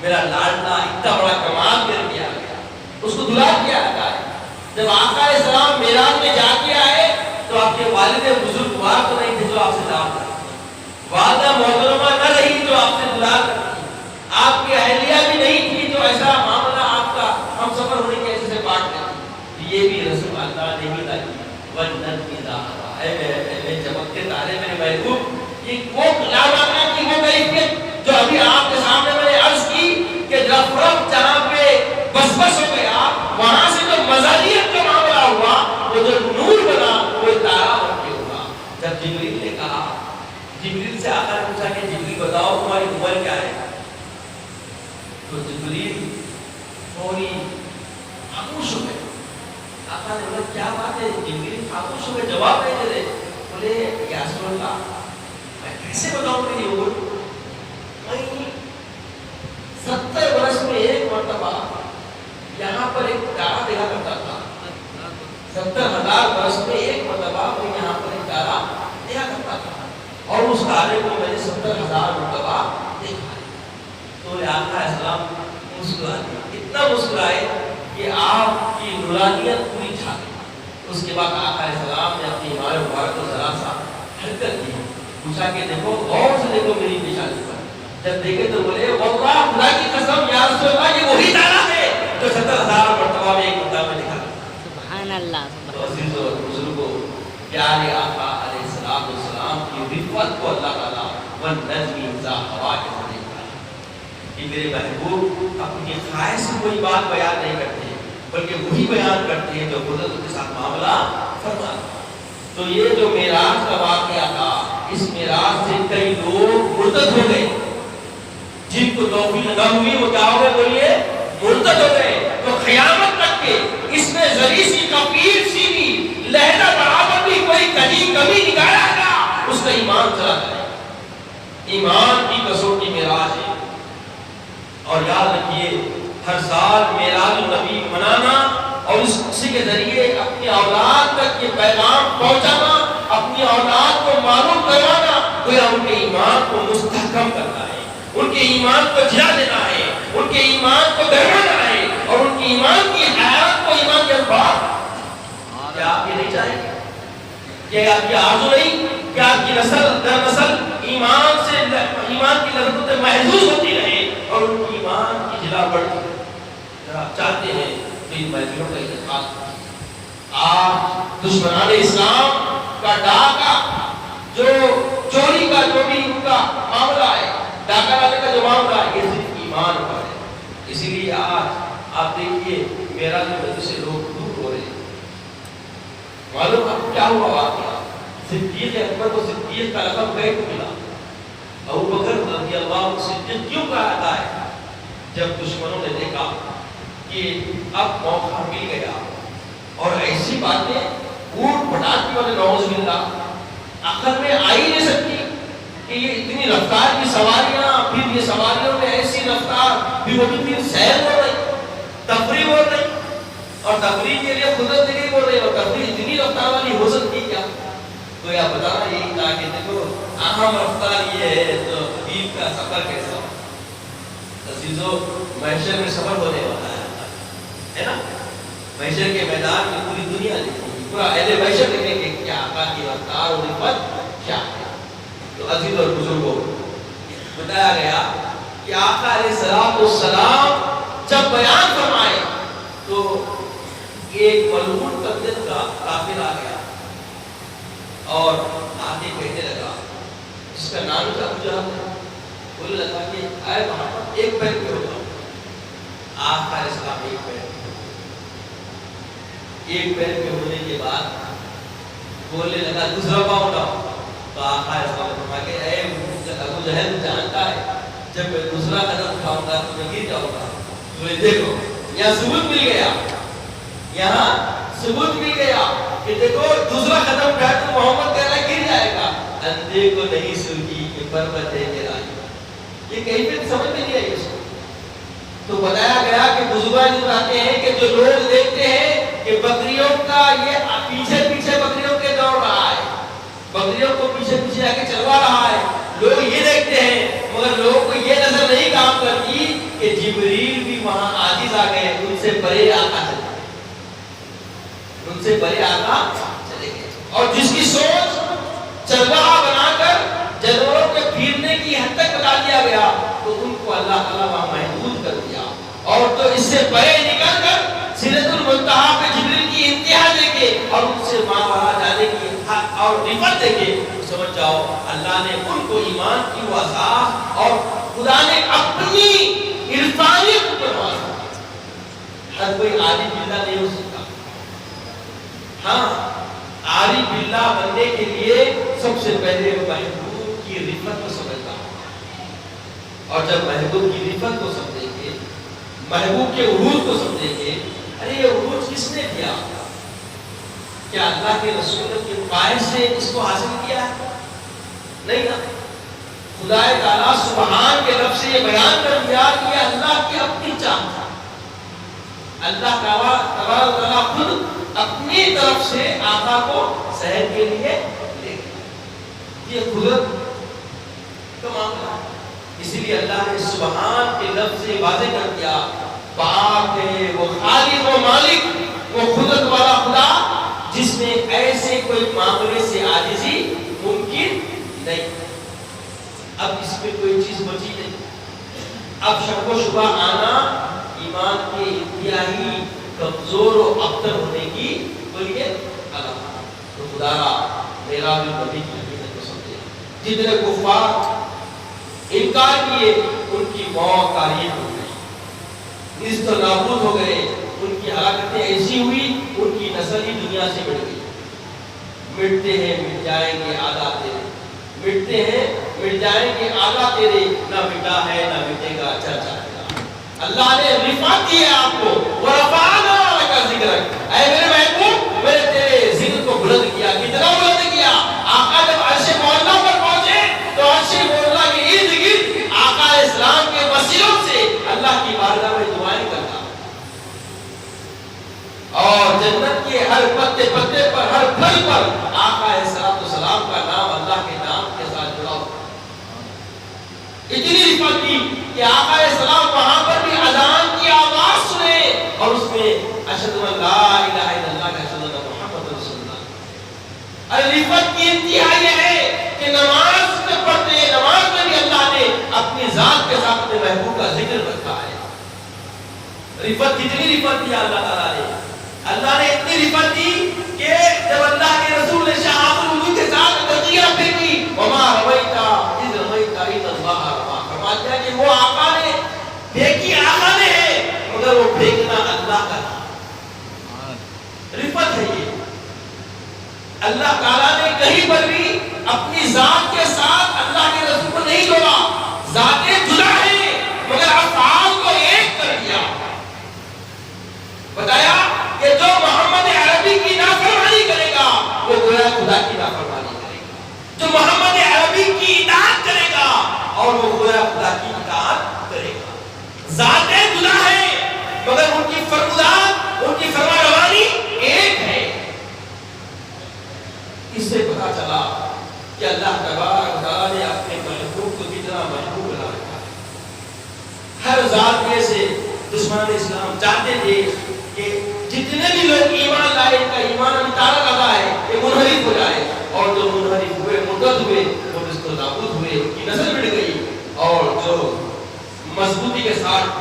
میرا لاڈلا اتنا بڑا کمال کر کے آ گیا، اس کو دعا کیا جاتا ہے۔ جب آقا علیہ السلام معراج میں جا کے آئے تو آپ کے والد بزرگوار تو نہیں تھے جو آپ سے دعا کرتے، والدہ محترمہ نہ رہی جو آپ سے دعا کرتی، آپ کی اہلیہ بھی نہیں تھی جو ایسا معاملہ آپ کا ہم سفر ہونے کے ایسے سے بانٹ لیتی، یہ بھی رسول اللہ نے ہی لائی۔ والنجم اذا ہوا، اے میرے چمکتے تارے میرے محبوب، یہ وہ علامات کی وہ کیفیت جو ابھی آپ کے سامنے میں نے عرض کی کہ رفرف جہاں پہ بس بس ہو گیا، وہاں سے جو مزاحیت کا معاملہ ہوا وہ جو نور بنا وہ تارا بن کے ہوا۔ جب جبریل نے کہا، جبریل سے آقا نے پوچھا کہ جبریل بتاؤ تمہاری عمر کیا ہے، تو جبریل فوری خاموش ہو گئے۔ آقا نے بولا کیا بات ہے، جبریل خاموش ہو گئے، جواب نہیں دے رہے۔ بولے یا رسول اللہ میں کیسے بتاؤں میری عمر، میں 70 برس میں ایک مرتبہ یہاں پر ایک تارا دیکھا کرتا تھا، 70,000 برس میں ایک مرتبہ میں یہاں پر ایک تارا دیکھا کرتا تھا، اور اس تارے کو میں نے 70,000 مرتبہ دیکھا۔ تو آقا علیہ السلام مسکرائے، اتنا مسکرائے کہ آپ کی نورانیت پوری چھا گئی۔ اس کے بعد آقا علیہ السلام نے اپنی ہمارے مبارک کو ذرا سا حرکت کی، پوچھا کہ دیکھو غور سے دیکھو میری نشانی پر، جب دیکھے تو بولے واللہ خدا کی قسم یا رسول اللہ یہ وہی تارا ہے جو 70,000 مرتبہ میں ایک مرتبہ میں دکھا۔ سبحان اللہ۔ تو عزیزو اور بزرگو، پیارے آقا علیہ السلام کی رفعت کو اللہ تعالیٰ والنجم اذا ہوا کے ذریعے کہ میرے محبوب اپنی خواہش سے کوئی بات بیان نہیں کرتے بلکہ وہی بیان کرتے ہیں جو قدرت کے ساتھ معاملہ فرماتا۔ تو یہ جو معراج کا واقعہ تھا، اس معراج سے کئی لوگ مرتد ہو گئے، جن کو توفیق نہ ہوئی وہ کیا ہو گئے، بولیے مرتد ہو گئے۔ تو قیامت تک کے اس میں ذری سی کفیر سی بھی لہجہ برابر بھی کوئی کہیں کبھی نکالا گا، اس کا ایمان چلا جائے۔ ایمان کی کسوٹی معراج ہے، اور یاد رکھیے ہر سال معراج النبی منانا اور اسی کے ذریعے اپنی اولاد تک یہ پیغام پہنچانا، اپنی اولاد کو معلوم کروانا، گویا ان کے ایمان کو مستحکم کرنا ہے، ان کے ایمان کو جلا دینا ہے، ان کے ایمان کو گہرانا ہے، اور ان کی ایمان کی حیات کو ایمان کے اندر۔ کیا آپ یہ نہیں چاہیں گے؟ کیا آپ کی آرزو نہیں کہ آپ کی نسل در نسل ایمان سے ایمان کی لذتوں سے محظوظ ہوتی رہے اور ان کی ایمان کی جلا بڑھتی رہے؟ اگر آپ چاہتے ہیں تو ان محفلوں کا انعقاد۔ آج دشمنان اسلام کا ڈاکہ جو چوری کا جو بھی ان کا معاملہ ہے، ڈاکہ ڈالنے کا جو معاملہ ہے، یہ صرف ایمان پر ہے۔ اسی لیے آج آپ دیکھیے میرا کی وجہ سے لوگ دور ہو رہے ہیں۔ معلوم آپ کو کیا ہوا واقعہ؟ صدیق اکبر کو صدیق کا لقب کہیں کو ملا؟ ابو بکر رضی اللہ عنہ صدیق کیوں کہا جاتا ہے؟ جب دشمنوں نے دیکھا کہ اب موقع مل گیا اور ایسی باتیں اوٹ پٹاٹ والے نعوذ باللہ عقل میں آ ہی نہیں سکتی کہ یہ اتنی رفتار کی سواریاں، پھر یہ سواریوں میں ایسی رفتار، پھر وہ بھی سیر ہو رہی، تفریح ہو رہی، اور تفریح کے لیے قدرت کے لیے بول رہے ہیں، اور تفریح اتنی رفتار والی ہو سکتی کیا؟ تو یا بتانا یہی تھا کہ دیکھو اہم رفتار یہ ہے تو عید کا سفر کیسا ہو؟ عزیزو محشر میں سفر ہونے والا ہے نا، محشر کے میدان میں پوری دنیا دیکھیں گی، پورا اہل محشر دیکھیں گے کیا آقا کی رفتار اور رفعت کیا ہے۔ تو عزیز اور بزرگوں، بتایا گیا کہ آقا علیہ السلام جب بیان فرمائے تو ایک ملعون قبیلت کا کافر آ گیا اور آگے کہنے لگا، جس کا نام تھا ابو جہل، بولنے لگا کہ اے محمد ایک پیر پہ ہو جاؤ۔ آقا علیہ السلام ایک پیر پہ ہونے کے بعد بولنے لگا دوسرا پاؤں اٹھاؤ۔ تو آقا علیہ السلام نے فرمایا کہ اے ابو جہل جانتا ہے جب میں دوسرا قدم اٹھاؤں گا تو میں گر جاؤں گا۔ تو دیکھو یہاں ثبوت مل گیا، یہاں ثبوت مل گیا کہ دیکھو دوسرا قدم اٹھائے تو محمد کہنا گر جائے گا۔ اندھے کو نہیں سوگی کہ پربت ہے گرائی، یہ کہیں پہ سمجھ میں نہیں آئی اس کو۔ تو بتایا گیا کہ بزرگ کہتے ہیں کہ جو لوگ دیکھتے ہیں کہ بکریوں کا یہ پیچھے پیچھے بکریوں کے دوڑ رہا ہے، بکریوں کو پیچھے پیچھے آ کے چلوا رہا ہے، لوگ یہ دیکھتے ہیں، مگر لوگوں کو یہ نظر نہیں کام کرتی کہ جبریل بھی وہاں عاجز آ گئے، ان سے بڑے آقا چلے گئے، ان سے بڑے آقا چلے گئے۔ اور جس کی سوچ چرواہا بنا کر جانوروں کے پھیرنے کی حد تک بتا دیا گیا تو ان کو اللہ تعالیٰ وہاں محدود کر دیا، اور تو اس سے بڑے نکل کر سدرۃ المنتہا پہ جبریل کی انتہا دے کے اور ان سے ماورا جانے کی حق اور رفت دے کے سمجھ جاؤ اللہ نے ان کو ایمان کی وضاحت اور خدا نے اپنی عرفانیت کو نوازا۔ ہر کوئی عارف باللہ نہیں ہو سکتا، ہاں عارف باللہ بننے کے لیے سب سے پہلے محبوب کی رفت کو سمجھنا، اور جب محبوب کی رفت کو سمجھیں گے، محبوب کے عروج کو سمجھیں گے، ارے یہ عروج کس نے دیا؟ کیا اللہ کے رسول کی خواہش سے اس کو حاصل کیا ہے؟ نہیں نا، خدا تعالیٰ سبحان کے لفظ سے یہ بیان کر دیا کہ یہ اللہ کی اپنی چاہت ہے۔ اللہ تعالیٰ خود اپنی طرف سے آقا کو شہر کے لیے لے گیا، یہ قدرت کا معاملہ ہے۔ اسی لیے اللہ نے سبحان کے لفظ سے واضح کر دیا پاک ہے وہ خالق و مالک، وہ قدرت والا خدا جس میں ایسے کوئی معاملے سے عاجزی ممکن نہیں۔ اب اس میں کوئی چیز بچی نہیں، اب شک و شبہ آنا ایمان کے انتہائی کمزور و ابتر ہونے کی بلیے علامت۔ تو خدا میرا بھی نبی کی حقیقت کو سمجھے، جتنے کفار انکار کیے ان کی موت تاریخ ہو گئی، نیست و نابود ہو گئے، ان کی ہلاکتیں ایسی ہوئی ان کی نسل ہی دنیا سے مٹ گئی۔ مٹتے ہیں مٹ جائیں گے آدھا تیرے، مٹتے ہیں مٹ جائیں گے آدھا تیرے، نہ مٹا ہے نہ مٹے گا چرچا تیرا۔ اللہ نے رفعت دی ہے آپ کو، ورفعنا لک ذکرک، اے میرے محبوب میں نے تیرے ذکر کو بلند کیا۔ کتنا بلند کیا؟ آقا جب عرش مولا پر پہنچے تو عرش مولا کے ارد گرد آقا اسلام کے وسیلوں سے اللہ کی بارگاہ میں دعائیں کرتا، اور جنت کے ہر پتے پتے پر ہر پھل پر آقا السلام کا نام اللہ کے نام کے ساتھ جڑا ہوا۔ اتنی رفعت کی کہ آقا السلام وہاں پر بھی اذان کی آواز سنے اور اس میں اشہد ان لا الہ الا اللہ کا اشہد ان محمد رسول اللہ۔ اور رفعت کی انتہا یہ ہے کہ نماز میں پڑھتے ہیں، نماز میں بھی اللہ نے اپنی ذات کے ساتھ اپنے محبوب کا ذکر رکھا ہے۔ رفعت کتنی رفعت دی اللہ تعالیٰ نے؟ اللہ نے اتنی رفعت دی کہ جب اللہ کے رسول نے شہاب الوجود کے ساتھ تقیہ پھینکی، وما رمیتا اذ رمیتا اذ اللہ رما، فرما دیا کہ وہ آقا نے پھینکی، آقا نے ہے، مگر وہ پھینکنا اللہ کا تھا۔ رفعت ہے یہ۔ اللہ تعالیٰ نے کہیں پر بھی اپنی ذات کے ساتھ اللہ کے رسول کو نہیں جوڑا، ذاتیں جدا ہیں مگر افعال کو ایک کر دیا۔ بتایا کہ جو محمد عربی کی نافرمانی کرے گا وہ گویا خدا کی نافرمانی کرے گا، جو محمد عربی کی اطاعت کرے گا اور وہ گویا خدا کی اطاعت کرے گا۔ ذاتیں جدا ہیں مگر ان کی فرمودات، ان کی فرمانروانی ایک ہے۔ اس سے پتہ چلا کہ اللہ تبارک و تعالیٰ نے اپنے محبوب کو کتنا محبوب بنا رکھا ہے۔ ہر ذات میں سے دشمنان اسلام چاہتے تھے کہ جتنے بھی لوگ ایمان لائے ان کا ایمان ابھی تارا لگا ہے کہ منحرف ہو جائے، اور جو منحرف ہوئے مرتد ہوئے وہ اس کو نابود ہوئے، ان کی نسل مٹ گئی، اور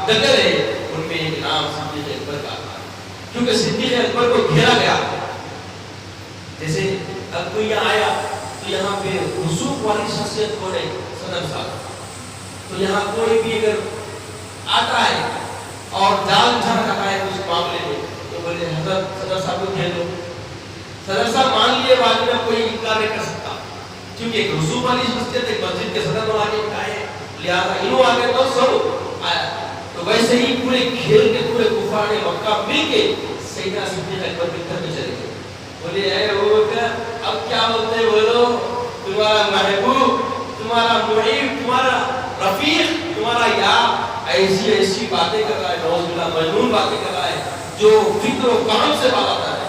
ڈگر ہے ان میں ایک نام صدیق اکبر کا آتا ہے، کیونکہ صدیق اکبر کو گھیرا گیا۔ جیسے اب کوئی یہاں آیا تو یہاں پہ رسوخ والی شخصیت کون ہے؟ صدر صاحب۔ تو یہاں کوئی بھی اگر آتا ہے اور جال جھڑ رہا ہے اس معاملے میں تو بولے حضرت صدر صاحب کو گھیر دو، صدر صاحب مان لیے، بعد میں کوئی انکار نہیں کر سکتا، کیونکہ ایک رسوخ والی شخصیت ایک مسجد کے صدر بنا کے ہے، لہٰذا انہوں آگے تو سب آیا۔ تو ویسے ہی پورے کھیل کے پورے کفار مکہ مل کے سیدنا صدیق اکبر کے گھر میں چلے گئے، بولے اے ابو بکر اب کیا بولتے بولو، تمہارا محبوب، تمہارا معین، تمہارا رفیق، تمہارا یار ایسی ایسی باتیں کر رہا ہے، نعوذ باللہ مجنون باتیں کر رہا ہے جو فکر و فہم سے بات آتا ہے۔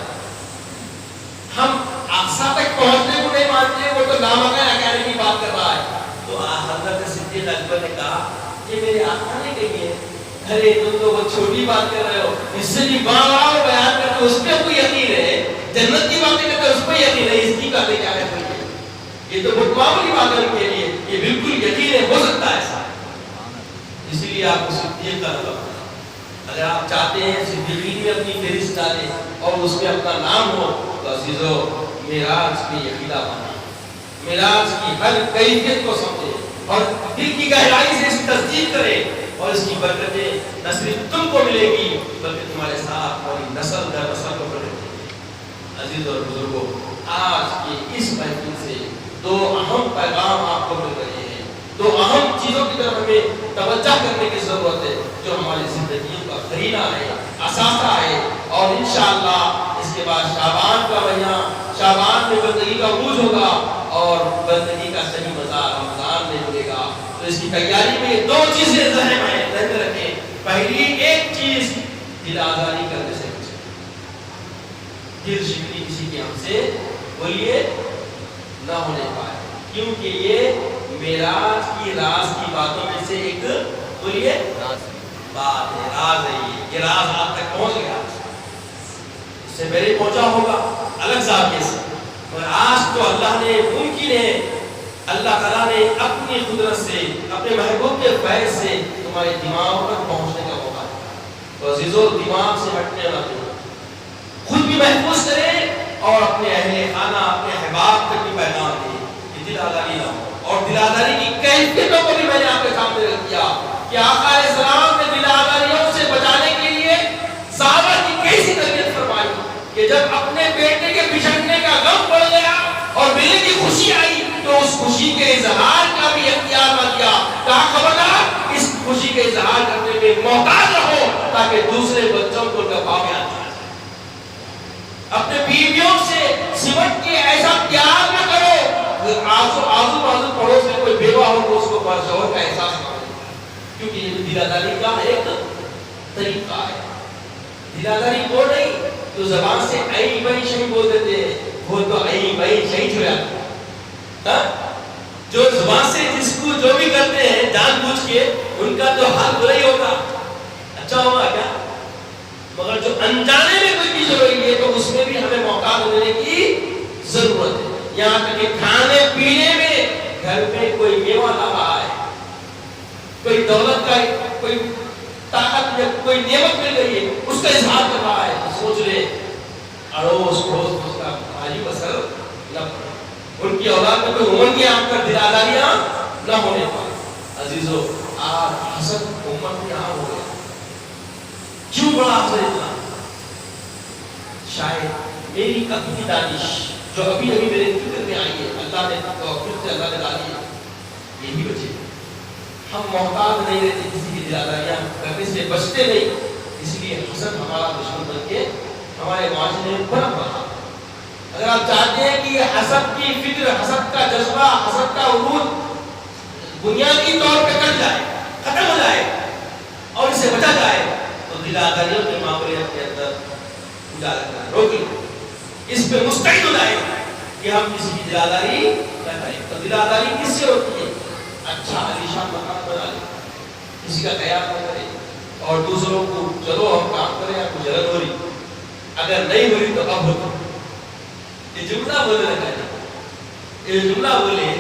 ہم اقصا تک پہنچنے کو نہیں مانتے، وہ تو نامکان کہنے کی بات کر رہا ہے۔ تو حضرت صدیق اکبر نے کہا کہ میرے آقا نے کہی ہے، ارے تم تو وہ چھوٹی بات کر رہے ہو، اس سے بھی بار بیان کرتے اس پہ کوئی یقین ہے، جنت کی باتیں کرتے اس پہ یقین ہے، اس کی باتیں کیا ہے؟ یہ تو بہت معمولی بات ہے ان کے لیے، یہ بالکل یقین ہے، ہو سکتا ہے ایسا، اسی لیے آپ کو صدیق کا لقب۔ اگر آپ چاہتے ہیں صدیقین میں اپنی فہرست ڈالیں اور اس میں اپنا نام ہو تو عزیزو معراج کی عقیدہ بنا، معراج کی ہر کیفیت کو سمجھیں اور دل کی گہرائی سے اس کی تصدیق کریں، اور اس کی برکتیں نہ صرف تم کو ملے گی بلکہ تمہارے ساتھ تمہاری نسل در نسل کو برکتیں۔ عزیز اور بزرگوں، آج کی اس محفل سے دو اہم پیغام آپ کو مل رہے ہیں، دو اہم چیزوں کی طرف ہمیں توجہ کرنے کی ضرورت ہے جو ہماری زندگیوں کا خزینہ ہے، اثاثہ ہے، اور انشاءاللہ اس کے بعد شعبان کا مہینہ، شعبان میں بندگی کا عروج ہوگا اور بندگی کا صحیح مزہ رمضان میں ملے گا۔ تو اس کی تیاری میں دو چیزیں ذہن میں رکھیں۔ پہلی ایک چیز دل آزاری کرنے سے بچیں، دل شکنی کسی کی ہم سے بولیے نہ ہونے پائے، کیونکہ یہ معراج کی راز کی باتوں میں سے ایک بولیے بات ہے، راز ہے، یہ راز آپ تک پہنچ گیا، اس سے پہلے پہنچا ہوگا الگ ذات سے، اور آج تو اللہ نے ممکن ہے، اللہ تعالیٰ نے اپنی قدرت سے اپنے محبوب کے فیض سے تمہارے دماغ پر پہنچنے کا موقع ہے۔ تو عزیزو دماغ سے ہٹنے نہ دو، خود بھی محفوظ کریں اور اپنے اہل خانہ اپنے احباب تک بھی پیغام دیں کہ دل آزاری نہ ہو، اور دل آزاری کی کیفیتوں کو بھی میں نے آپ کے سامنے رکھ دیا کہ آقا علیہ السلام نے دل آزاریوں سے بچانے کے لیے صحابہ کی کیسی تربیت فرمائی کہ جب اپنے بیٹے کے بچھڑنے کا غم پڑ گیا اور ملنے کی خوشی آئی تو اس خوشی کے اظہار کا بھی اختیار نہ کیا، کہا خبردار اس خوشی کے اظہار کرنے میں محتاط رہو تاکہ دوسرے بچوں کو کفا میں آ جائے۔ اپنے بیویوں سے سمٹ کے ایسا پیار نہ کرو آزو بازو پڑوس میں کوئی بیوہ ہو تو اس کو شوہر کا احساس نہ ہو، کیونکہ یہ دل آزاری کا ایک طریقہ ہے۔ دل آزاری وہ نہیں جو زبان سے ائی بئی شہی بول دیتے ہیں، وہ تو ائی بئی شہی ہو جاتے ہیں، جو زبان سے جس کو جو بھی کرتے ہیں جان بوجھ کے ان کا تو حال برا ہی ہوگا، اچھا ہوگا کیا؟ مگر جو انجانے میں کوئی چیز ہو رہی ہے تو اس میں بھی ہمیں موقع دینے کی ضرورت ہے۔ یہاں تک کہ کھانے پینے میں گھر میں کوئی میوہ لا رہا ہے، کوئی دولت کا کوئی طاقت یا کوئی نعمت مل گئی ہے اس کا اظہار کر رہا ہے تو سوچ لے اڑوس پڑوس اس کا بھاری اثر نہ پڑے، ان کی اولاد میں کوئی عمر کی آپ کر دل آزاریاں نہ ہونے پائے۔ عزیزو آج حسد امت میں عام ہو گیا، کیوں بڑا حسد اتنا؟ شاید میری اپنی دانش جو ابھی ابھی میرے فکر میں آئی ہے، اللہ نے توفیق سے اللہ نے ڈالی ہے، یہی وجہ ہے ہم محتاط نہیں رہتے، کسی کی دل آزاریاں کرنے سے بچتے نہیں، اس لیے حسد ہمارا دشمن بن کے ہمارے معاشرے میں بڑا رہا۔ اگر آپ چاہتے ہیں کہ حسد کی فکر، حسد کا جذبہ، حسد کا عروج بنیادی طور پہ کٹ جائے، ختم ہو جائے اور اسے بچا جائے تو دل آزاریوں کے معاملے کے اندر اجاگر کرنا روکیں، اس پہ مستعد ہو جائے کہ ہم کسی کی دل آزاری نہ کریں۔ تو دل آزاری کس سے ہوتی ہے؟ اچھا علیشان مکان بنا لے، کسی کا قیام نہ کرے اور دوسروں کو چلو ہم کام کریں، آپ کو جلد ہو رہی، اگر نہیں ہو رہی تو اب ہوتا، یہ جملہ بولنے لگا ہے، یہ جملہ بولے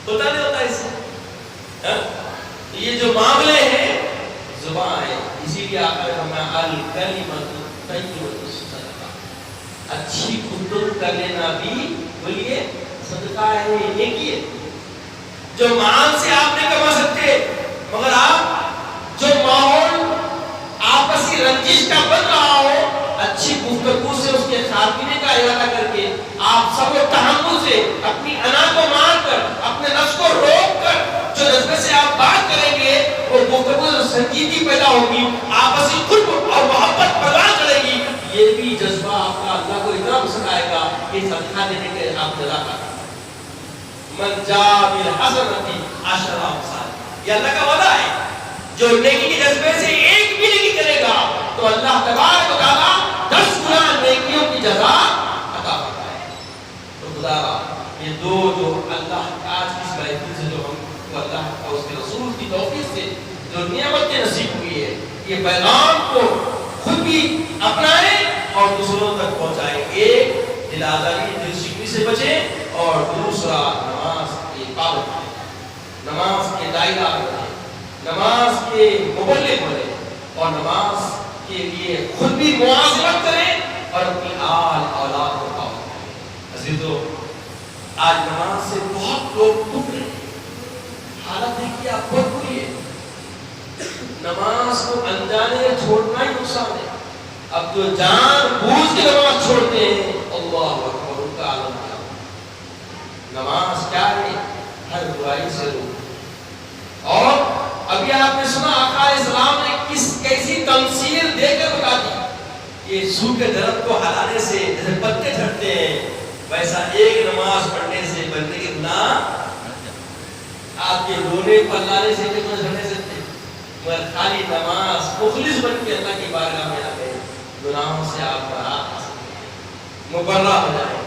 ہوتا نہیں ہوتا اس سے۔ یہ جو معاملے ہیں زبان ہے. اسی لیے آقا نے فرمایا الکلمۃ طیبۃ صدقہ. اچھی گفتگو کر لینا بھی بولیے صدقہ ہے, نیکی ہے. جو مال سے آپ نہیں کما سکتے مگر آپ جو ماحول آپسی رنجش کا بن رہا ہو, اچھی گفتگو سے اس کے خاتمے کا ارادہ کر کے آپ سب تحمل سے اپنی انا کو مار کر اپنے نفس کو روک کر جو جذبے سے آپ بات کریں گے وہ گفتگو سے سنجیدگی پیدا ہوگی, آپسی قرب اور محبت پیدا کرے گی. یہ بھی جذبہ آپ کا اللہ کو اتنا پسند آئے گا کہ صدقہ دینے کے آپ جزا کا من جاء بالحسنۃ عشر امثال. یہ اللہ کا وعدہ ہے, جو نیکی کے جذبے سے ایک بھی نیکی کرے گا تو اللہ تبارک و تعالیٰ 10 گنا نیکیوں کی جزا عطا کرتا ہے. تو خدا یہ دو جو اللہ آج کی اس محفل سے جو ہم کو اللہ اور اس کے رسول کی توفیق سے جو نعمت نصیب ہوئی ہے, یہ پیغام کو خود بھی اپنائیں اور دوسروں تک پہنچائیں. ایک دل آزاری دل شکنی سے بچیں اور دوسرا نماز کے پابند, نماز کے دائرہ بنیں, نماز کے مبلغ بنیں اور نماز کے لیے خود بھی مواظبت کریں اور اپنی آل اولاد کو پابند کریں. عزیزو, آج نماز سے بہت لوگ ٹوٹ رہے ہیں. حالت دیکھیے آپ بہت بری ہے. نماز کو انجانے چھوڑنا ہی نقصان ہے. اب جو جان بوجھ کے نماز چھوڑتے ہیں اللہ اکبر, ان کا عالم کیا. نماز کیا ہے؟ ہر برائی سے روک. اور ابھی آپ نے سنا آقا علیہ السلام نے کیسی تمثیل دے کر بتا دی کہ سوکھے درخت کو ہلانے سے جیسے پتے جھڑتے ہیں ویسا ایک نماز پڑھنے سے بندے کے گناہ آپ کے رونے پلانے سے کتنا جھڑنے سکتے, مگر خالی نماز مخلص بن کے اللہ کی بارگاہ میں آ گئے گناہوں سے آپ برات آ سکتے ہیں, مبرہ ہو جائے.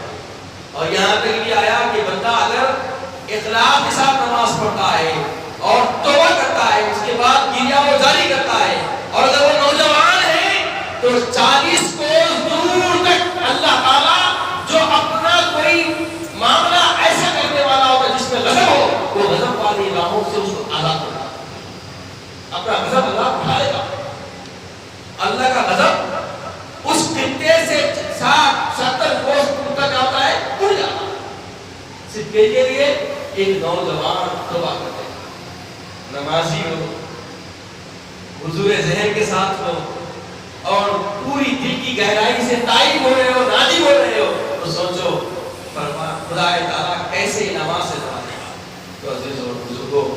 اور یہاں تک بھی آیا کہ بندہ اگر اخلاص کے ساتھ نماز پڑھتا ہے اور توبہ کرتا ہے, اس کے بعد گریہ وہ جاری کرتا ہے, اور اگر وہ نوجوان ہے تو 40 کوس دور تک اللہ تعالیٰ جو اپنا کوئی معاملہ ایسا کرنے والا ہوگا جس میں غضب ہو, وہ غضب والی راہوں سے اس کو آزاد کرتا ہے. اپنا غضب اللہ اٹھائے گا. اللہ کا غضب اس خطے سے 60-70 کوس دور تک آتا ہے, اڑ جاتا ہے. صرف کے لیے ایک نوجوان توبہ کرتے ہیں, نمازی ہو, حضور ذہن کے ساتھ ہو اور پوری دل کی گہرائی سے تائب ہو رہے ہو, راضی ہو رہے ہو, تو سوچو خدا تعالیٰ کیسے نماز سے نوازے گا. تو عزیز اور بزرگوں,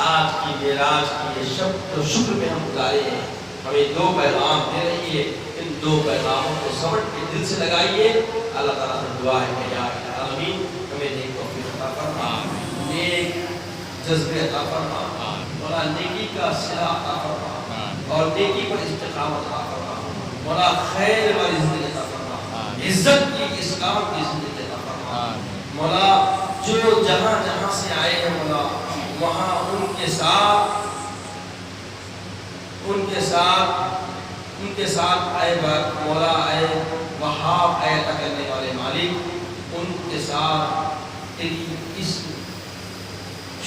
آج کی معراج کی یہ شب تو شکر میں ہم گزارے ہیں. ہمیں 2 پیغام دے رہی ہے, ان 2 پیغاموں کو سمجھ کے دل سے لگائیے. اللہ تعالیٰ سے دعا ہے کہ یا العالمین ہمیں نیک توفیق عطا فرما, نیک جذبے عطا فرما, مولا نیکی کا صلہ عطا فرما اور نیکی پر استقامت عطا فرما. مولا خیر والی زندگی عطا فرما, عزت کی اسلام کی زندگی عطا فرما. مولا جو جہاں جہاں سے آئے ہیں مولا وہاں ان کے ساتھ اے مولا اے وہاب اے عطا کرنے والے مالک, ان کے ساتھ تیری اس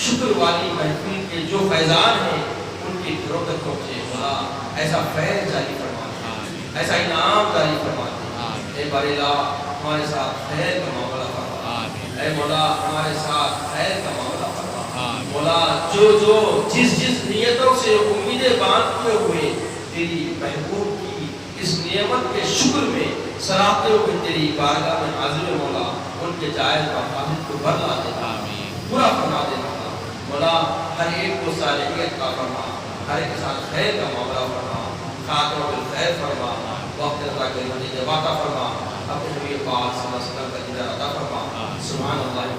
شکر والی محفل کے جو فیضان ہیں ان کے گھروں تک پہنچے. مولا ایسا فیض جاری فرما دے, ایسا انعام جاری فرما دے. اے بار اللہ ہمارے ساتھ خیر کا معاملہ فرما. اے مولا ہمارے ساتھ خیر کا معاملہ فرما. مولا جو جس نیتوں سے امیدیں باندھتے ہوئے تیری محبوب کی اس نعمت کے شکر میں سراہتے ہوئے تیری بارگاہ میں حاضر ہے مولا, ان کے جائز مقاصد کو بھر لا دے, پورا فرما دے. مولا ہر ایک کو صالحیت کا فرما, ہر ایک کے ساتھ خیر کا معاملہ فرما, خاتمہ بالخیر فرما, وقت عطا کے نتیجہ عطا فرما, اپنے نبی پاک صلی اللہ علیہ وسلم کا دیدار عطا فرما. سبحان اللہ.